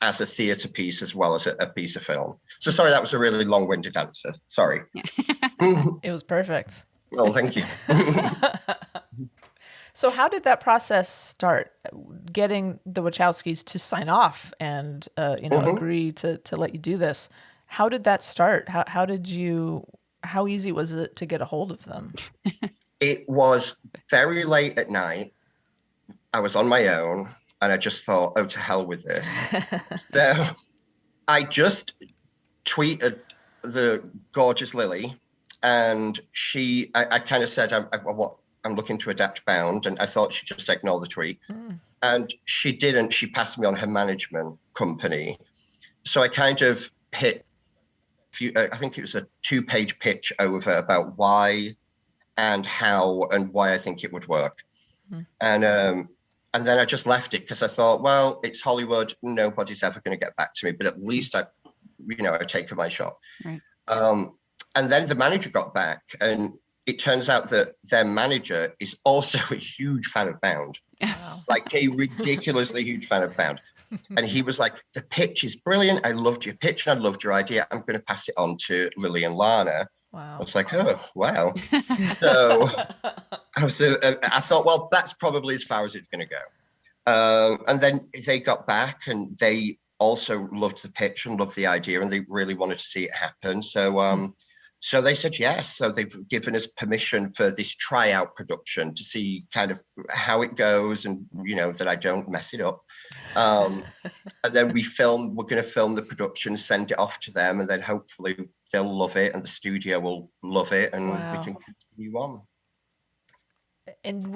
as a theatre piece as well as a piece of film. So sorry, that was a really long-winded answer. Sorry. It was perfect. Oh, thank you. So how did that process start? Getting the Wachowskis to sign off and agree to let you do this. How did that start? How easy was it to get a hold of them? It was very late at night. I was on my own and I just thought, oh, to hell with this. So I just tweeted the gorgeous Lily, and I kind of said, I'm looking to adapt Bound, and I thought she'd just ignore the tweet. And she didn't. She passed me on her management company. So I kind of hit, I think it was a 2-page pitch over about why and how and why I think it would work. And then I just left it because I thought, well, it's Hollywood. Nobody's ever going to get back to me, but at least I've taken my shot. Right. And then the manager got back, and it turns out that their manager is also a huge fan of Bound, like a ridiculously huge fan of Bound. And he was like, the pitch is brilliant. I loved your pitch and I loved your idea. I'm going to pass it on to Lily and Lana. Wow. I was like, oh, wow. So I thought, well, that's probably as far as it's going to go. And then they got back and they also loved the pitch and loved the idea and they really wanted to see it happen. So they said yes. So they've given us permission for this tryout production to see kind of how it goes and, that I don't mess it up. And then we're going to film the production, send it off to them, and then hopefully they'll love it and the studio will love it and we can continue on. And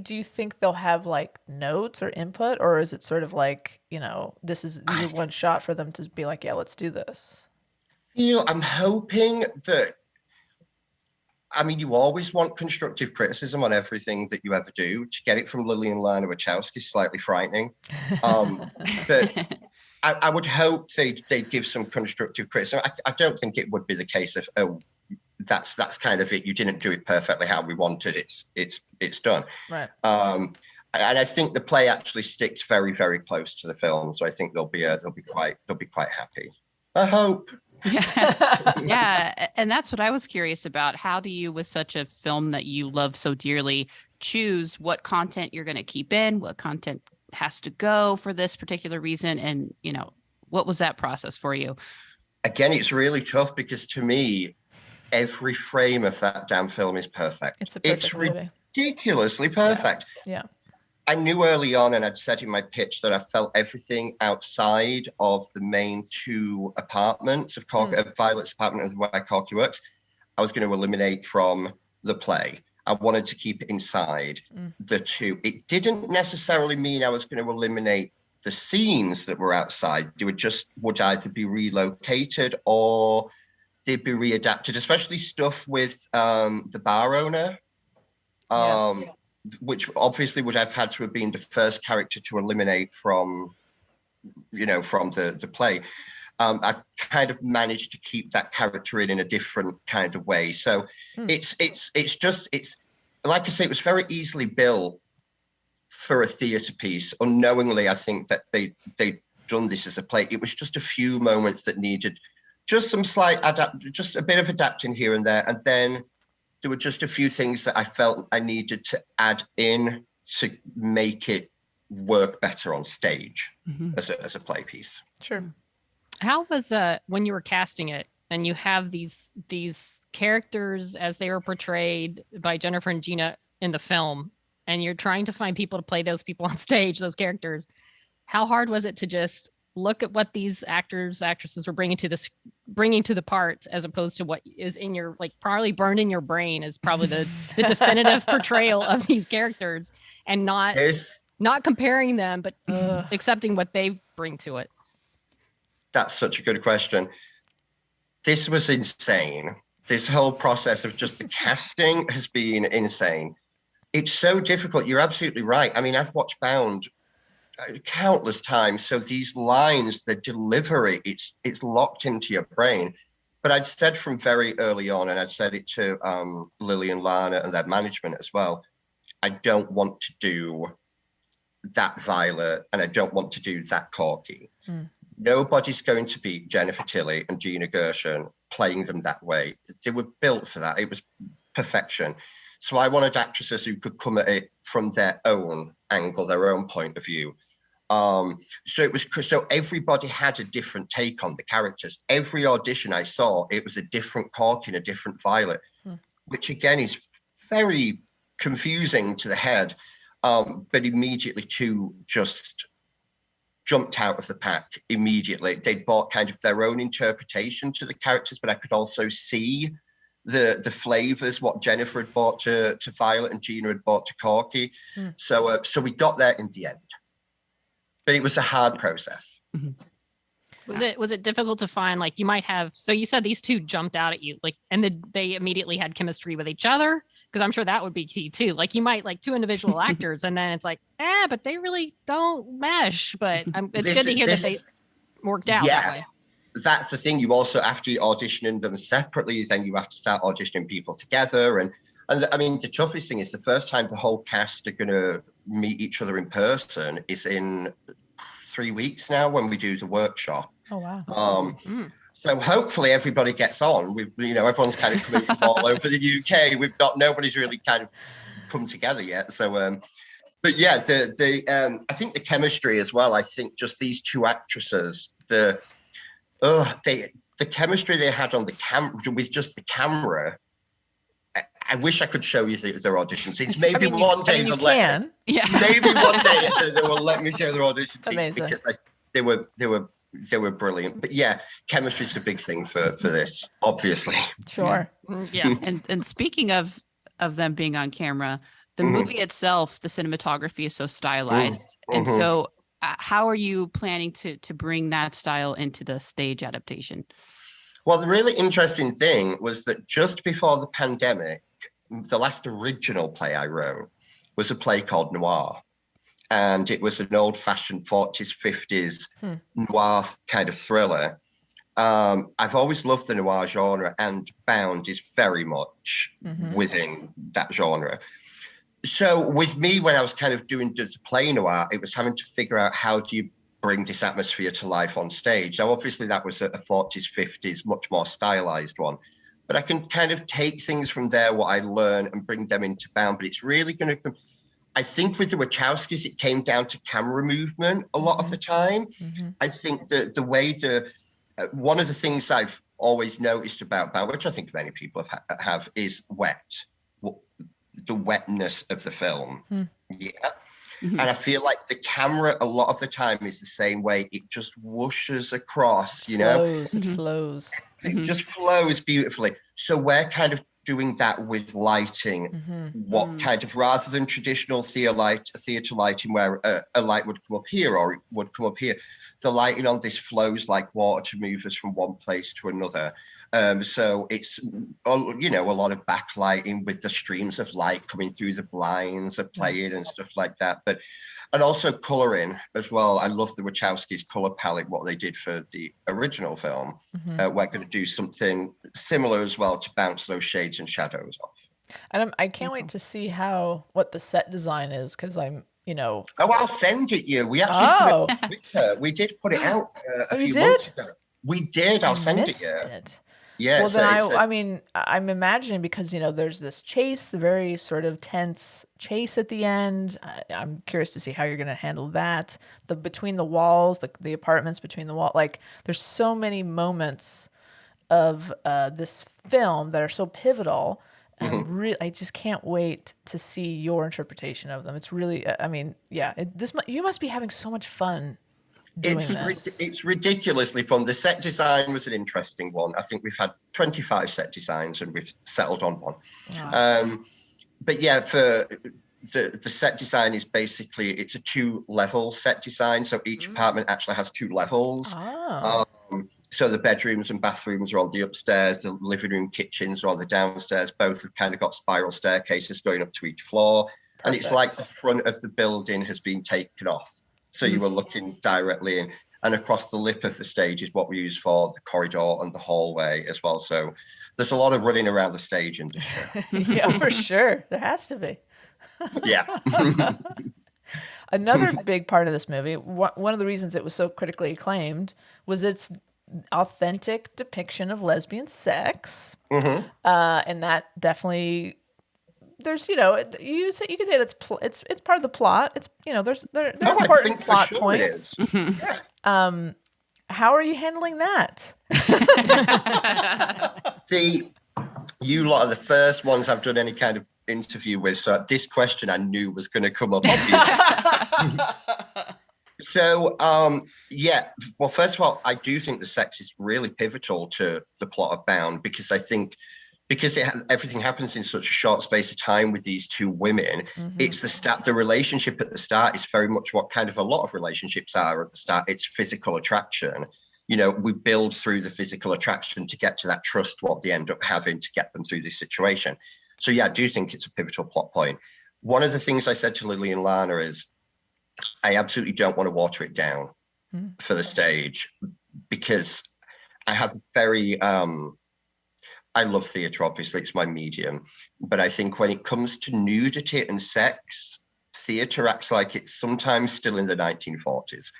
do you think they'll have like notes or input, or is it sort of like, this is one shot for them to be like, yeah, let's do this? I'm hoping that, you always want constructive criticism on everything that you ever do. To get it from Lily and Lana Wachowski is slightly frightening. But I would hope they'd give some constructive criticism. I don't think it would be the case of, oh, that's kind of it. You didn't do it perfectly how we wanted it. It's done. Right. And I think the play actually sticks very, very close to the film. So I think they'll be quite happy. I hope. Yeah. And that's what I was curious about. How do you, with such a film that you love so dearly, choose what content you're going to keep in, what content has to go for this particular reason? And, what was that process for you? Again, it's really tough because to me, every frame of that damn film is perfect. It's movie. Ridiculously perfect. Yeah. I knew early on, and I'd said in my pitch, that I felt everything outside of the main 2 apartments of Violet's apartment and the way Corky works, I was going to eliminate from the play. I wanted to keep it inside the 2. It didn't necessarily mean I was going to eliminate the scenes that were outside. They would either be relocated or they'd be readapted, especially stuff with the bar owner. Yes. Which obviously would have had to have been the first character to eliminate from the play. I kind of managed to keep that character in a different kind of way. So it's like I say, it was very easily built for a theatre piece. Unknowingly, I think that they'd done this as a play. It was just a few moments that needed just some slight just a bit of adapting here and there, and then there were just a few things that I felt I needed to add in to make it work better on stage as a play piece. Sure. How was when you were casting it and you have these characters as they were portrayed by Jennifer and Gina in the film, and you're trying to find people to play those people on stage, those characters? How hard was it to just look at what these actresses were bringing to the parts, as opposed to what is in your, like, probably burned in your brain is probably the definitive portrayal of these characters, and not comparing them, but accepting what they bring to it? That's such a good question. This was insane. This whole process of just the casting has been insane. It's so difficult. You're absolutely right. I've watched Bound countless times, so these lines, the delivery, it's locked into your brain. But I'd said from very early on, and I'd said it to Lily and Lana and their management as well, I don't want to do that Violet and I don't want to do that Corky. Nobody's going to beat Jennifer Tilly and Gina Gershon playing them that way. They were built for that. It was perfection. So I wanted actresses who could come at it from their own angle, their own point of view. So everybody had a different take on the characters. Every audition I saw, it was a different Corky and a different Violet, which again is very confusing to the head. But immediately two just jumped out of the pack immediately. They brought kind of their own interpretation to the characters, but I could also see the flavors, what Jennifer had brought to Violet and Gina had brought to Corky. So we got there in the end. But it was a hard process. Was it difficult to find, like, you might have, so you said these two jumped out at you, like, and they immediately had chemistry with each other? Because I'm sure that would be key too. Like, you might like two individual actors and then it's like, but they really don't mesh. But it's good to hear that they worked out that way. That's the thing. You also, after auditioning them separately, then you have to start auditioning people together. And I mean, the toughest thing is the first time the whole cast are going to meet each other in person is in 3 weeks now when we do the workshop. Oh, wow. So hopefully everybody gets on. Everyone's kind of coming from all over the UK. Nobody's really kind of come together yet. So, but yeah, I think the chemistry as well. I think just these two actresses, the chemistry they had on the camera with just the camera. I wish I could show you their audition scenes. Maybe one day they'll let me. Yeah. Maybe one day they will let me show their audition scenes. Amazing. Because they were brilliant. But yeah, chemistry is a big thing for this, obviously. Sure. Yeah. And speaking of them being on camera, the movie itself, the cinematography is so stylized. And so how are you planning to bring that style into the stage adaptation? Well, the really interesting thing was that just before the pandemic, the last original play I wrote was a play called Noir. And it was an old-fashioned 40s, 50s noir kind of thriller. I've always loved the noir genre, and Bound is very much within that genre. So with me, when I was kind of doing the play noir, it was having to figure out how do you bring this atmosphere to life on stage. Now, obviously, that was a 40s, 50s, much more stylized one. But I can kind of take things from there, what I learn, and bring them into Bound. But it's really going to... I think with the Wachowskis, it came down to camera movement a lot of the time. I think that the way one of the things I've always noticed about Bound, which I think many people have is the wetness of the film. Yeah. And I feel like the camera a lot of the time is the same way. It just whooshes across, It flows. It just flows beautifully. So we're kind of doing that with lighting, what kind of, rather than traditional theatre lighting where a light would come up here or it would come up here, the lighting on this flows like water to move us from one place to another. So it's, a lot of backlighting with the streams of light coming through the blinds of playing and stuff like that. And also colouring as well. I love the Wachowskis' colour palette, what they did for the original film. We're going to do something similar as well to bounce those shades and shadows off. And I can't wait to see what the set design is, because I'm, Oh, I'll send it you. We actually put it on Twitter. We did put it out a few months ago. We did. I'll send it you. Yeah. Well, then I'm imagining, because, there's this chase, the very sort of tense chase at the end. I'm curious to see how you're going to handle that. Between the walls, the apartments between the walls. Like, there's so many moments of this film that are so pivotal. And I just can't wait to see your interpretation of them. It's really, you must be having so much fun. It's ridiculously fun. The set design was an interesting one. I think we've had 25 set designs and we've settled on one. Wow. But yeah, for the set design is basically, it's a 2-level set design. So each apartment actually has 2 levels. So the bedrooms and bathrooms are on the upstairs, the living room, kitchens are on the downstairs. Both have kind of got spiral staircases going up to each floor. Perfect. And it's like the front of the building has been taken off. So you were looking directly in, and across the lip of the stage is what we use for the corridor and the hallway as well. So there's a lot of running around the stage industry. Yeah, for sure. There has to be. Yeah. Another big part of this movie, one of the reasons it was so critically acclaimed, was its authentic depiction of lesbian sex. Mm-hmm. And that definitely, there's, you can say that's it's part of the plot. It's, there are No, I important think for plot sure it points. is. Yeah. How are you handling that? See, you lot are the first ones I've done any kind of interview with, so this question I knew was going to come up, obviously. So, yeah. Well, first of all, I do think the sex is really pivotal to the plot of Bound, because I think everything happens in such a short space of time with these two women. It's the relationship at the start is very much what kind of a lot of relationships are at the start. It's physical attraction. We build through the physical attraction to get to that trust, what they end up having to get them through this situation. So yeah, I do think it's a pivotal plot point. One of the things I said to Lily and Lana is, I absolutely don't want to water it down for the stage, because I have very, I love theatre, obviously, it's my medium. But I think when it comes to nudity and sex, theatre acts like it's sometimes still in the 1940s.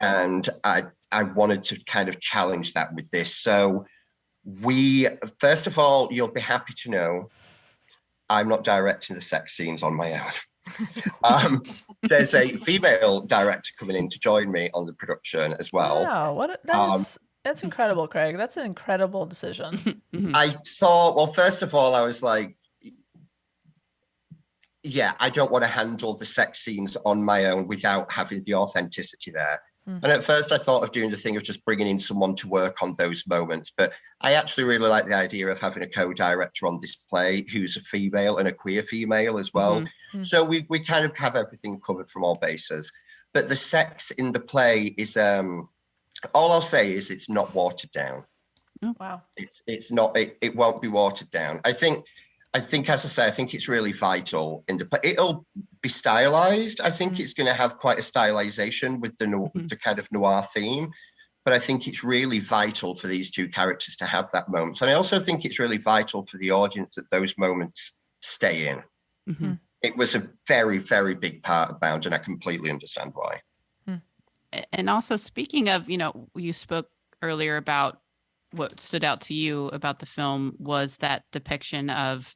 And I wanted to kind of challenge that with this. So first of all, you'll be happy to know I'm not directing the sex scenes on my own. There's a female director coming in to join me on the production as well. Wow, that's incredible, Craig. That's an incredible decision. I thought, well, first of all, I was like, yeah, I don't want to handle the sex scenes on my own without having the authenticity there. And at first I thought of doing the thing of just bringing in someone to work on those moments. But I actually really like the idea of having a co-director on this play who's a female and a queer female as well. So we kind of have everything covered from all bases. But the sex in the play is, all I'll say is it's not watered down. Oh, wow. It's not, it won't be watered down. I think, as I say, I think it's really vital in the play. It'll be stylized. I think it's going to have quite a stylization with the kind of noir theme. But I think it's really vital for these two characters to have that moment. And I also think it's really vital for the audience that those moments stay in. It was a very, very big part of Bound, and I completely understand why. And also, speaking of, you spoke earlier about what stood out to you about the film was that depiction of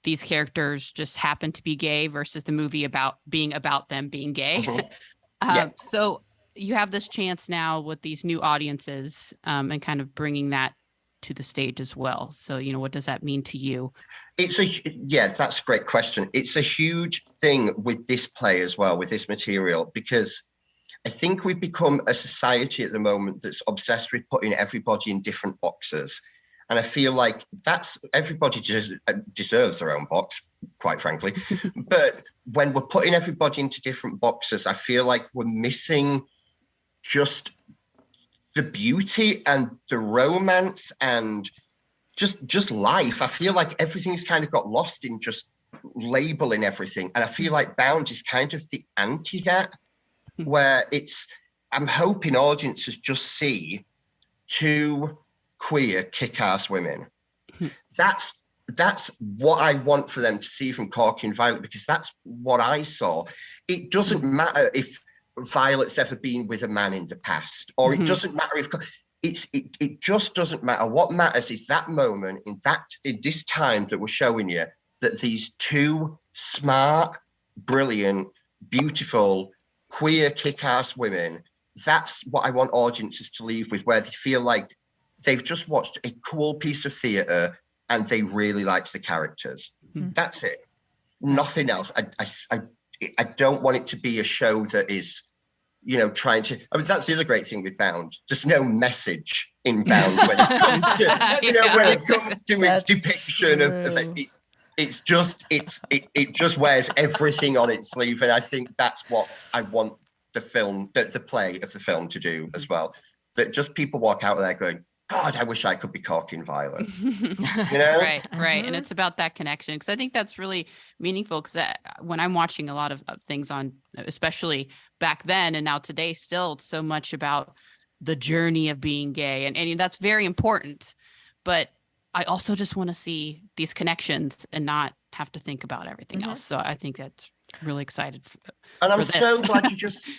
these characters just happen to be gay versus the movie about them being gay. So you have this chance now with these new audiences and kind of bringing that to the stage as well. So, what does that mean to you? That's a great question. It's a huge thing with this play as well, with this material, because I think we've become a society at the moment that's obsessed with putting everybody in different boxes. And I feel like everybody deserves their own box, quite frankly. But when we're putting everybody into different boxes, I feel like we're missing just the beauty and the romance and just life. I feel like everything's kind of got lost in just labeling everything. And I feel like Bound is kind of the anti that. Where I'm hoping audiences just see two queer kick-ass women. That's what I want for them to see from Corky and Violet, because that's what I saw. It doesn't matter if Violet's ever been with a man in the past, or it doesn't matter if it just doesn't matter. What matters is that moment in this time that we're showing you that these two smart, brilliant, beautiful, queer kick-ass women, that's what I want audiences to leave with, where they feel like they've just watched a cool piece of theatre and they really liked the characters. That's it. Nothing else. I don't want it to be a show that is, trying to, that's the other great thing with Bound. There's no message in Bound when it comes to, when it comes to its depiction of it. It just wears everything on its sleeve, and I think that's what I want the play of the film to do as well. That just people walk out of there going, God, I wish I could be Corky and Violet. Right. And it's about that connection, because I think that's really meaningful. Because when I'm watching a lot of things on, especially back then and now today, still it's so much about the journey of being gay, and that's very important. But I also just want to see these connections and not have to think about everything else. So I think that's really excited. And I'm for so this. glad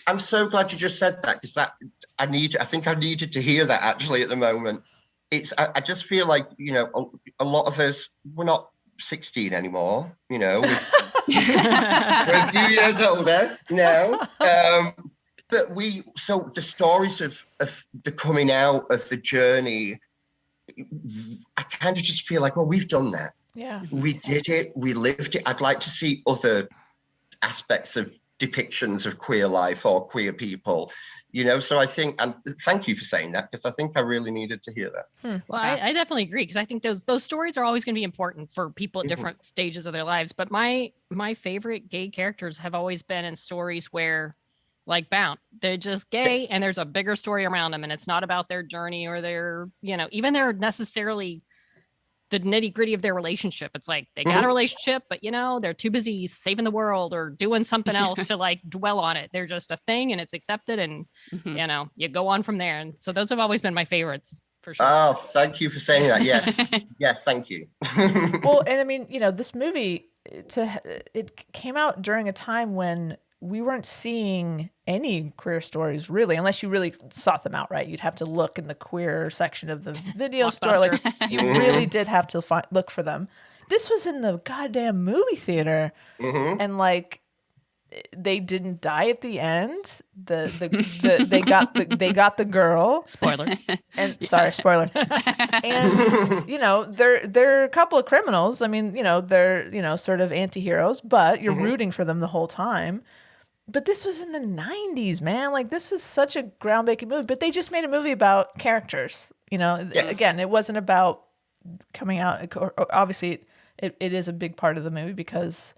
I'm so glad you just said that, because I think I needed to hear that actually at the moment. I just feel like, a lot of us, we're not 16 anymore, we're a few years older now. But so the stories of the coming out, of the journey, I kind of just feel like, well, we've done that. Yeah. We did it. We lived it. I'd like to see other aspects of depictions of queer life or queer people, so I think, and thank you for saying that, because I think I really needed to hear that. Well, I definitely agree, because I think those stories are always going to be important for people at different stages of their lives. But my favorite gay characters have always been in stories where, like Bound, they're just gay and there's a bigger story around them, and it's not about their journey or their, even their necessarily the nitty gritty of their relationship. It's like they got a relationship, but they're too busy saving the world or doing something else to like dwell on it. They're just a thing and it's accepted, and you go on from there. And so those have always been my favorites, for sure. Oh, thank you for saying that. Yes. Yes, thank you. Well, and I mean, this movie, it came out during a time when we weren't seeing any queer stories, really, unless you really sought them out, right? You'd have to look in the queer section of the video store. Like, you really did have to look for them. This was in the goddamn movie theater, and like, they didn't die at the end. They got the girl. Spoiler. And sorry, spoiler. And they're a couple of criminals. I mean, they're sort of anti-heroes, but you're rooting for them the whole time. But this was in the 90s, man. Like, this was such a groundbreaking movie. But they just made a movie about characters. Yes. Again, it wasn't about coming out. Obviously, it is a big part of the movie, because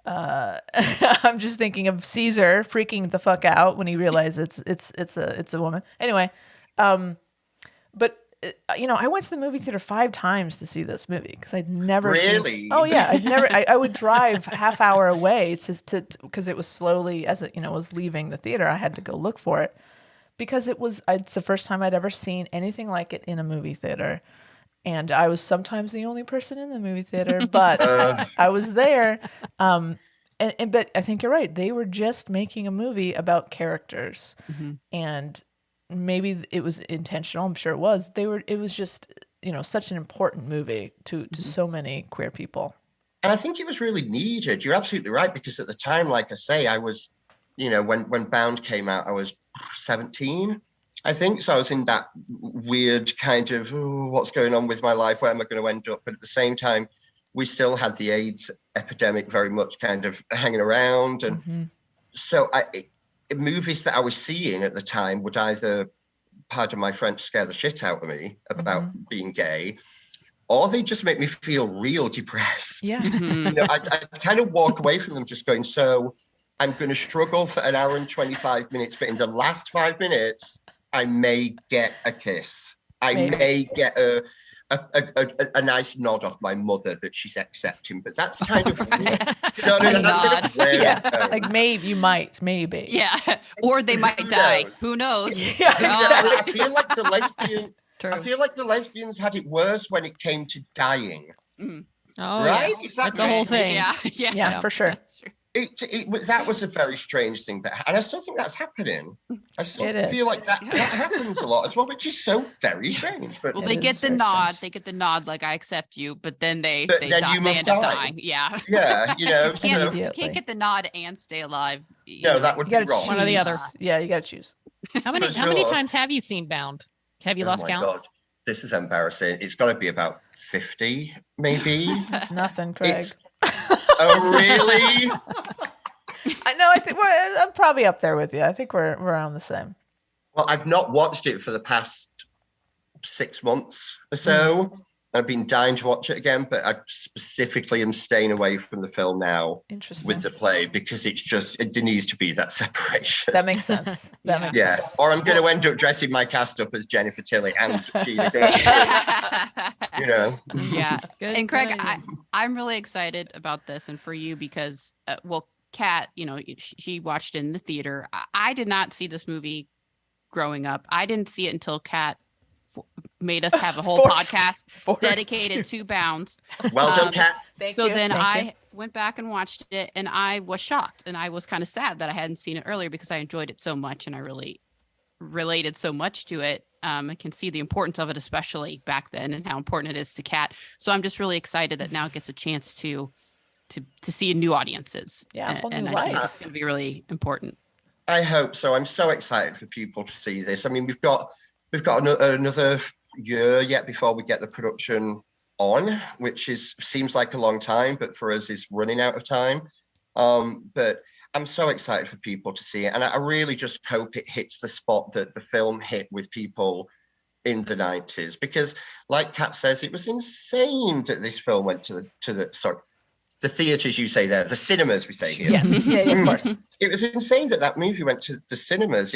I'm just thinking of Caesar freaking the fuck out when he realized it's a woman. Anyway, but I went to the movie theater 5 times to see this movie, because I'd never Really? Oh yeah, I would drive half hour away to because it was slowly, as it was leaving the theater, I had to go look for it, because it's the first time I'd ever seen anything like it in a movie theater. And I was sometimes the only person in the movie theater, but I was there. But I think you're right. They were just making a movie about characters, and maybe it was intentional. I'm sure it was. It was just such an important movie to so many queer people. And I think it was really needed. You're absolutely right, because at the time, like I say, I was, when Bound came out, I was 17. I think so. I was in that weird kind of, what's going on with my life? Where am I going to end up? But at the same time, we still had the AIDS epidemic very much kind of hanging around. And so movies that I was seeing at the time would either, pardon my French, scare the shit out of me about being gay, or they just make me feel real depressed. Yeah. I kind of walk away from them just going, so I'm going to struggle for an hour and 25 minutes, but in the last 5 minutes, I may get a kiss. I may get a nice nod off my mother that she's accepting, but that's kind of weird. No, nod. Yeah, like maybe, maybe. Yeah, or they might die. Who knows? Yeah, I exactly. feel like the lesbians had it worse when it came to dying. Oh, Right? yeah. Is that That's the whole thing. Yeah, for sure. That's true. That was a very strange thing, and I still think that's happening. I still It is. feel like that happens a lot as well, which is so very strange. But Well, It they is get the very nod. strange. They get the nod, like I accept you, but then they But they then die, you they must end up die. dying. Yeah. yeah, Can't, so, Immediately. can't get the nod and stay alive. no, that would You be gotta wrong. choose. One or the other. Yeah, you gotta choose. How many For how many sure. times have you seen Bound? Have you Oh lost my count? God, this is embarrassing. It's got to be about 50, maybe. That's nothing, Craig. It's- Oh, really? I know. I think I'm probably up there with you. I think we're around the same. Well, I've not watched it for the past 6 months or so. I've been dying to watch it again, but I specifically am staying away from the film now Interesting. with the play, because there needs to be that separation. That makes sense. That makes Yeah, sense. or I'm going to end up dressing my cast up as Jennifer Tilly and Gina Gershon, Yeah. Good, And Craig, good idea. I'm really excited about this and for you because, Kat, she watched it in the theater. I did not see this movie growing up. I didn't see it until Kat made us have a whole podcast Forced dedicated to Bounds. Well done, Kat. Thank So you. then Thank you. went back and watched it, and I was shocked, and I was kind of sad that I hadn't seen it earlier because I enjoyed it so much and I really related so much to it. I can see the importance of it, especially back then, and how important it is to Kat. So I'm just really excited that now it gets a chance to see new audiences. Yeah, a whole and new I think life. it's going to be really important. I hope so. I'm so excited for people to see this. I mean, we've got another year yet before we get the production on, which seems like a long time, but for us is running out of time. But I'm so excited for people to see it, and I really just hope it hits the spot that the film hit with people in the 90s, because like Kat says, it was insane that this film went to the theaters, you say there, the cinemas, we say here. Yes. Yeah, of course. It was insane that movie went to the cinemas.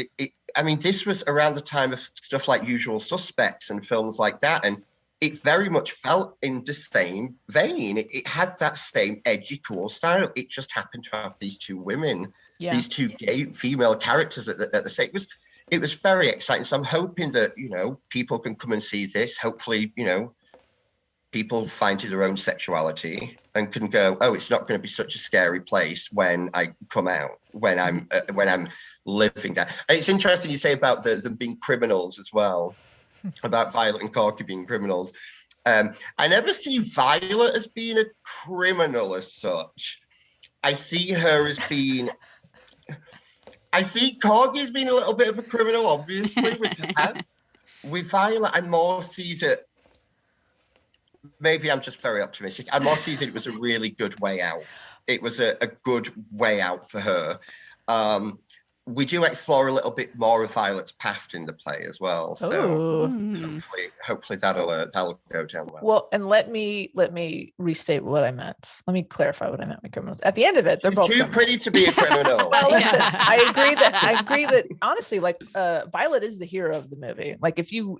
I mean, this was around the time of stuff like Usual Suspects and films like that, and it very much felt in the same vein. It had that same edgy, cool style. It just happened to have these two women, these two gay female characters at the same. It was very exciting. So I'm hoping that, people can come and see this. Hopefully, people find their own sexuality and can go, oh, it's not going to be such a scary place when I come out, when I'm living there. And it's interesting you say about them being criminals as well, about Violet and Corky being criminals. I never see Violet as being a criminal as such. I see her as being... I see Corky as being a little bit of a criminal, obviously, with her. With Violet, I more see that... Maybe I'm just very optimistic. I more see that it was a really good way out. It was a good way out for her. We do explore a little bit more of Violet's past in the play as well. So hopefully that'll go down well. Well, and let me restate what I meant. Let me clarify what I meant with criminals. At the end of it, they're both too criminals. pretty to be a criminal. Well, listen, I agree that honestly, like Violet is the hero of the movie. Like if you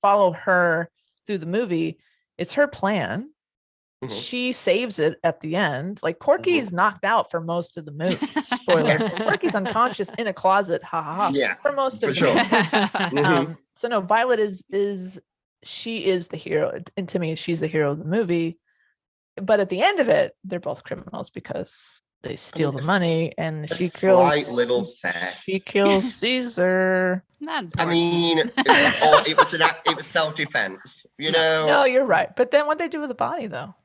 follow her through the movie, it's her plan. Mm-hmm. She saves it at the end. Like Corky is knocked out for most of the movie. Spoiler. Corky's unconscious in a closet. Ha ha ha. Yeah, for most of the movie. So no, Violet is the hero. And to me, she's the hero of the movie. But at the end of it, they're both criminals because they steal the money and she kills little theft. She kills Caesar. I mean, it was self-defense, No, you're right. But then what they do with the body, though?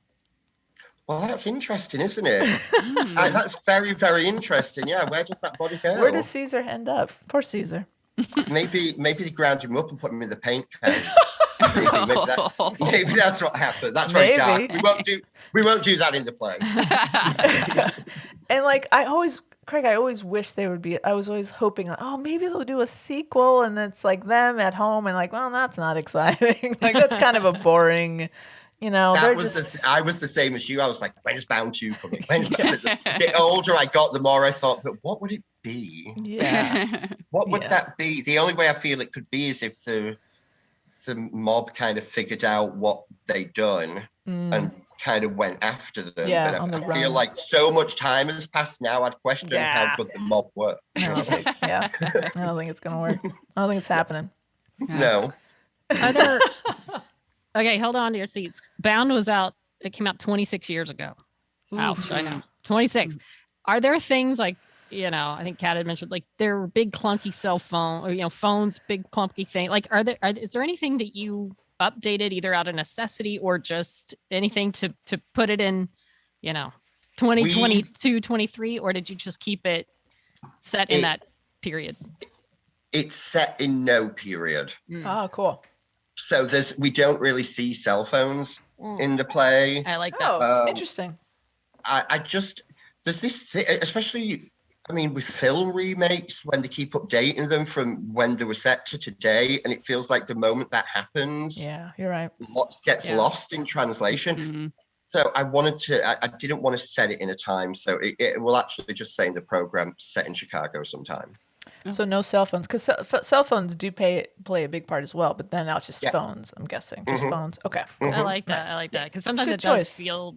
Well, that's interesting, isn't it? That's very, very interesting. Yeah, where does that body go? Where does Caesar end up? Poor Caesar. Maybe they ground him up and put him in the paint can. maybe that's what happened. That's very dark. We won't do that in the play. And like Craig, I always wish they would be. I was always hoping, like, oh, maybe they'll do a sequel, and it's like them at home, and like, well, that's not exciting. Like that's kind of a boring. I was the same as you. I was like, when's Bound 2 coming? The older I got, the more I thought, but what would it be? Yeah. What would that be? The only way I feel it could be is if the mob kind of figured out what they'd done and kind of went after them. Yeah, but I feel like so much time has passed now, I'd question how good the mob were. I don't think it's going to work. I don't think it's happening. No. Okay, hold on to your seats. Bound was out. It came out 26 years ago. Ouch, I know. 26. Are there things like, I think Kat had mentioned, like there were big clunky cell phone or, phones, big clunky thing. Like, is there anything that you updated either out of necessity or just anything to put it in, 2022, 23, or did you just keep it set in that period? It's set in no period. Oh, cool. So we don't really see cell phones in the play. I like that. Oh, interesting. There's this thing, especially, I mean, with film remakes, when they keep updating them from when they were set to today, and it feels like the moment that happens, yeah, you're right, lots gets lost in translation. Mm-hmm. So I didn't want to set it in a time, so it will actually just say in the program set in Chicago sometime. So no cell phones, because cell phones do play a big part as well. But then now it's just phones. I'm guessing just phones. Okay, cool. I like that. I like that because sometimes it does feel.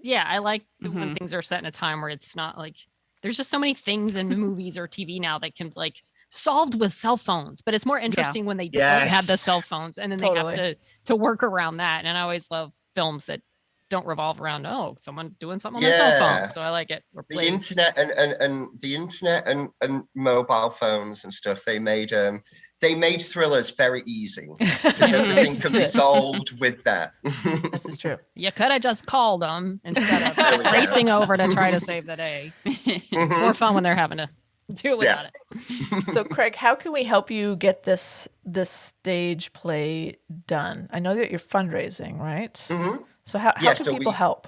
Yeah, I like when things are set in a time where it's not like there's just so many things in movies or TV now that can like solved with cell phones. But it's more interesting when they don't have the cell phones and then they have to work around that. And I always love films that don't revolve around someone doing something on their cell phone. Yeah. So I like it. We're The playing. internet and the internet and mobile phones and stuff, they made thrillers very easy. Because everything can be solved with that. This is true. You could have just called them instead There of we go. racing over to try to save the day. More fun when they're having to do it without it. So, Craig, how can we help you get this stage play done? I know that you're fundraising, right? Mhm. So how Yeah, can so people help?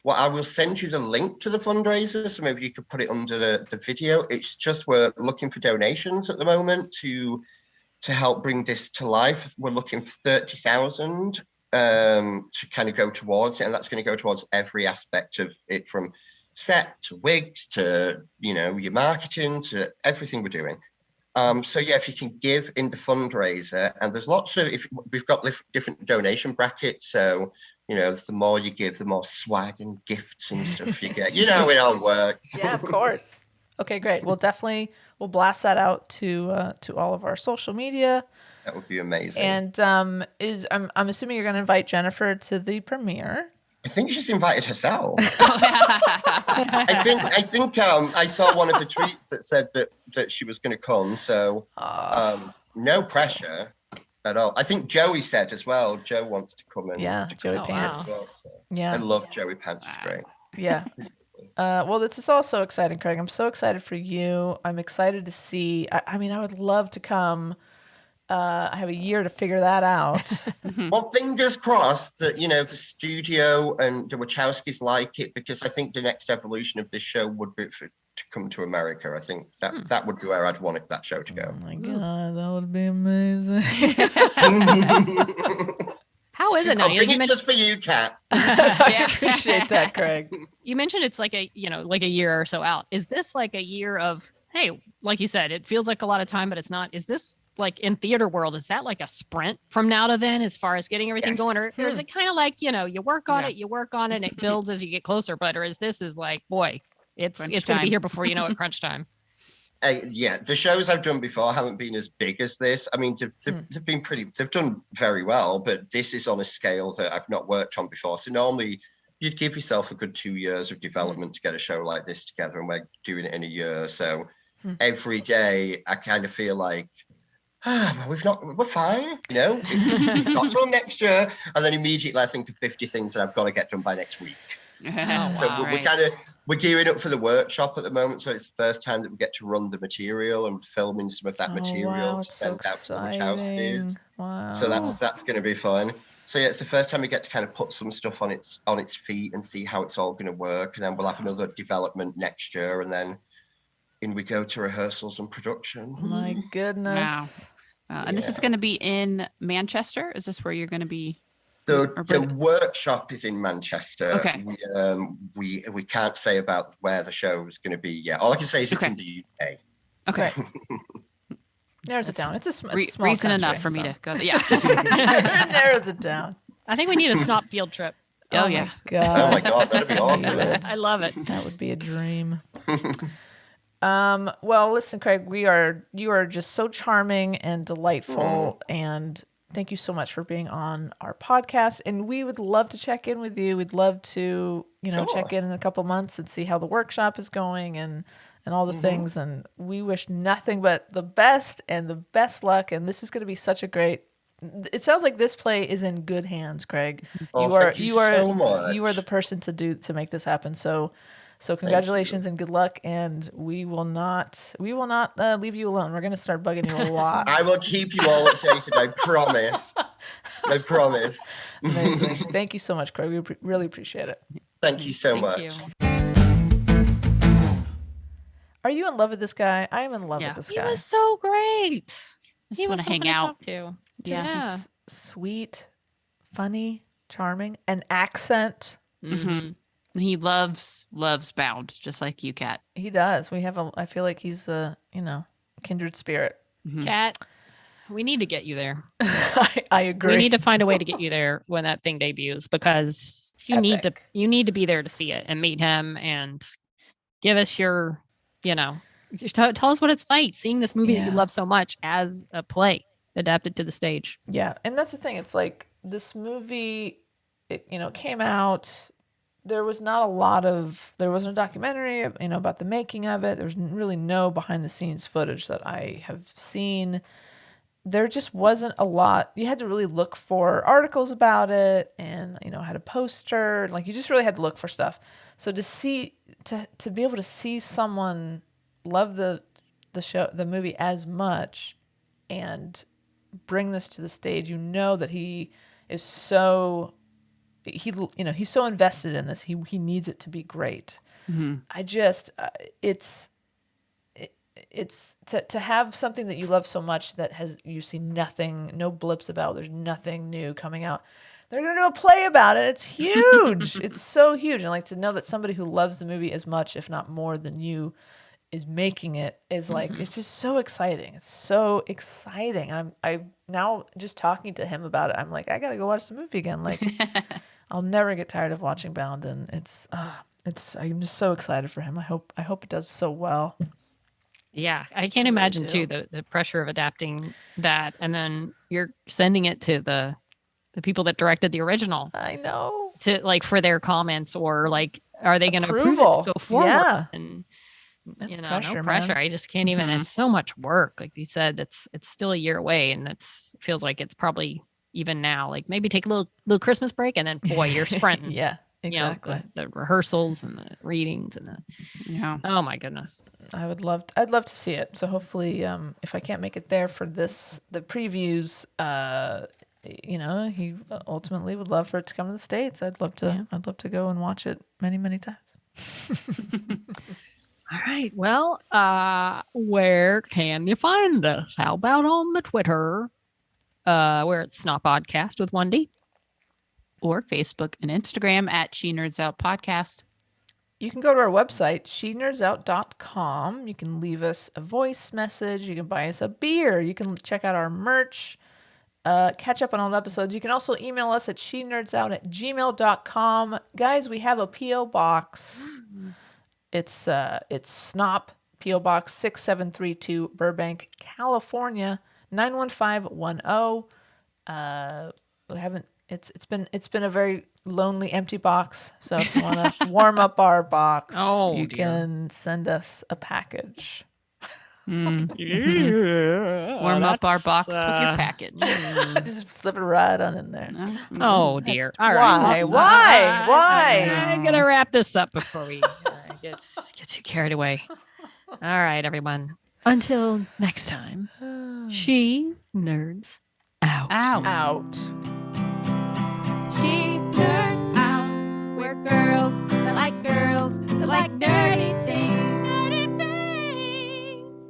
Well, I will send you the link to the fundraiser, so maybe you could put it under the video. It's just we're looking for donations at the moment to help bring this to life. We're looking for 30,000 to kind of go towards it, and that's going to go towards every aspect of it, from set to wigs to your marketing to everything we're doing. So yeah, if you can give in the fundraiser, and there's lots of, if we've got different donation brackets, so the more you give, the more swag and gifts and stuff you get. It all works. Yeah, of course. Okay, great. We'll blast that out to all of our social media. That would be amazing. And I'm assuming you're going to invite Jennifer to the premiere. I think she's invited herself. I think I saw one of the tweets that said that she was going to come. So no pressure at all. I think Joey said as well. Joe wants to come in. Yeah, Joey Pants. As well, so. Yeah, I love Joey Pants. It's great. Yeah. Well, this is all so exciting, Craig. I'm so excited for you. I'm excited to see. I mean, I would love to come. I have a year to figure that out. Well, fingers crossed that the studio and the Wachowskis like it, because I think the next evolution of this show would be to come to America. I think that would be where I'd want that show to go. Oh my God, that would be amazing. How is it now? I'll bring it just for you, Kat. I appreciate that, Craig. You mentioned it's like a year or so out. Is this like a year of, hey, like you said, it feels like a lot of time, but it's not. Is this like in theater world? Is that like a sprint from now to then as far as getting everything going? Or is it kind of like, you work on it, and it builds as you get closer? But or is this like, boy, it's going to be here before you know it, crunch time. Yeah, the shows I've done before haven't been as big as this. I mean, they've been they've done very well, but this is on a scale that I've not worked on before. So normally you'd give yourself a good 2 years of development to get a show like this together, and we're doing it in a year. So every day I kind of feel like, we're fine, it's not till next year. And then immediately I think of 50 things that I've got to get done by next week. We're gearing up for the workshop at the moment, so it's the first time that we get to run the material and filming some of that material to send out to the Wachowskis. Wow. So that's going to be fun. So yeah, it's the first time we get to kind of put some stuff on its feet and see how it's all going to work, and then we'll have another development next year, and then in we go to rehearsals and production. My goodness. Wow. And this is going to be in Manchester. Is this where you're going to be? The workshop is in Manchester. Okay. We can't say about where the show is going to be yet. All I can say is it's in the UK. Okay. Narrows it down. It's a small reason country, enough for me to go. Yeah. Narrows it down. I think we need a snop field trip. Oh yeah. My God. Oh my God, that'd be awesome. I love it. That would be a dream. Well, listen, Craig, you are just so charming and delightful, and thank you so much for being on our podcast. And we would love to check in with you. We'd love to, check in a couple months and see how the workshop is going and all the things. And we wish nothing but the best and the best luck. And this is going to be such a great. It sounds like this play is in good hands, Craig. Thank you so much. You are the person to make this happen. So congratulations and good luck, and we will not leave you alone. We're going to start bugging you a lot. I will keep you all updated. I promise. I promise. Amazing. Thank you so much, Craig. We really appreciate it. Thank you so much. You. Are you in love with this guy? I am in love with this He guy. was so great. Just want to hang out. To. Yeah. Just sweet, funny, charming, an accent. Mm-hmm. He loves Bound, just like you, Kat. He does. I feel like he's a kindred spirit. Kat, we need to get you there. I agree. We need to find a way to get you there when that thing debuts, because you need to be there to see it and meet him and give us your, just tell us what it's like seeing this movie that you love so much as a play adapted to the stage. Yeah, and that's the thing. It's like this movie it came out. There was not a lot of, there wasn't a documentary, about the making of it. There's really no behind the scenes footage that I have seen. There just wasn't a lot. You had to really look for articles about it, and had a poster. Like, you just really had to look for stuff. So to be able to see someone love the movie as much, and bring this to the stage, that he is so he's so invested in this. He needs it to be great. Mm-hmm. I just it's to have something that you love so much that you see nothing, no blips about. There's nothing new coming out. They're gonna do a play about it. It's huge. It's so huge, and like to know that somebody who loves the movie as much, if not more, than you is making it is like, it's just so exciting. It's so exciting. I now just talking to him about it, I'm like, I gotta go watch the movie again. Like, I'll never get tired of watching Bound, and I'm just so excited for him. I hope it does so well. Yeah, I can't imagine too the pressure of adapting that, and then you're sending it to the people that directed the original. I know, to like for their comments, or like, are they going to approve it to go forward? Yeah. And That's no pressure, pressure. man. I just can't even. It's so much work. Like you said, it's still a year away, and it feels like it's probably even now. Like maybe take a little Christmas break, and then boy, you're sprinting. Yeah, exactly. The rehearsals and the readings and oh my goodness. I'd love to see it. So hopefully, if I can't make it there for the previews, he ultimately would love for it to come to the States. I'd love to go and watch it many, many times. All right. Well, where can you find us? How about on the Twitter, where it's Snot Podcast with Wendy? Or Facebook and Instagram at She Nerds Out Podcast. You can go to our website, shenerdsout.com. You can leave us a voice message. You can buy us a beer. You can check out our merch. Catch up on old episodes. You can also email us at shenerdsout@gmail.com. Guys, we have a P.O. box. It's Snop, P.O. Box 6732, Burbank, California, 91510. We haven't. It's been a very lonely, empty box. So if you want to warm up our box, you can send us a package. Yeah, warm up our box with your package. Just slip it right on in there. Oh dear! All right. Why? I'm gonna wrap this up before we get too carried away. All right, everyone. Until next time, she nerds out. Out. She nerds out. We're girls that like dirty things. Dirty things.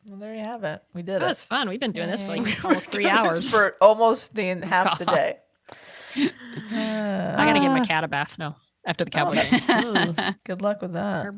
Well, there you have it. We did That it. was fun. We've been doing this for like almost 3 hours. For almost half the day. I gotta give my cat a bath now after the Cowboy game. Good luck with that.